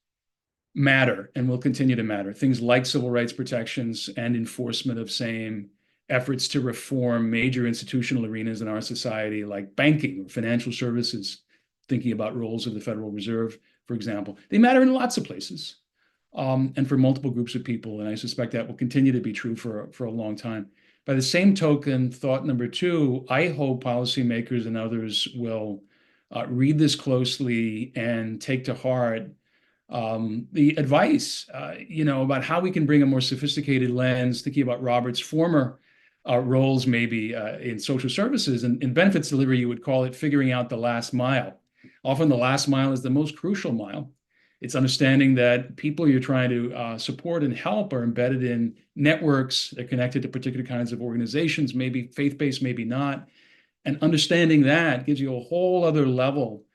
matter and will continue to matter. Things like civil rights protections and enforcement of same, efforts to reform major institutional arenas in our society, like banking or financial services, thinking about roles of the Federal Reserve, for example. They matter in lots of places, and for multiple groups of people. And I suspect that will continue to be true for a long time. By the same token, thought number two, I hope policymakers and others will read this closely and take to heart the advice, about how we can bring a more sophisticated lens, thinking about Robert's former roles maybe in social services and in benefits delivery, you would call it figuring out the last mile. Often the last mile is the most crucial mile. It's understanding that people you're trying to support and help are embedded in networks. They're connected to particular kinds of organizations, maybe faith-based, maybe not. And understanding that gives you a whole other level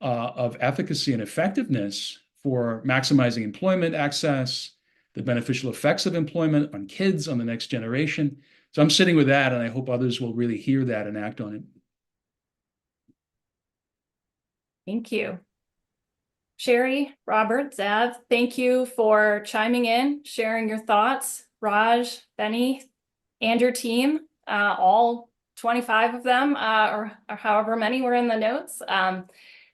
of efficacy and effectiveness for maximizing employment access, the beneficial effects of employment on kids, on the next generation. So I'm sitting with that, and I hope others will really hear that and act on it. Thank you. Sherry, Robert, Zav, thank you for chiming in, sharing your thoughts. Raj, Benny, and your team, all 25 of them, or however many were in the notes.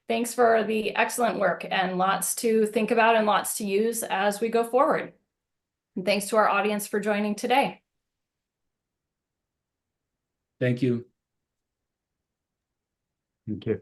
Thanks for the excellent work and lots to think about and lots to use as we go forward. And thanks to our audience for joining today. Thank you. Thank you.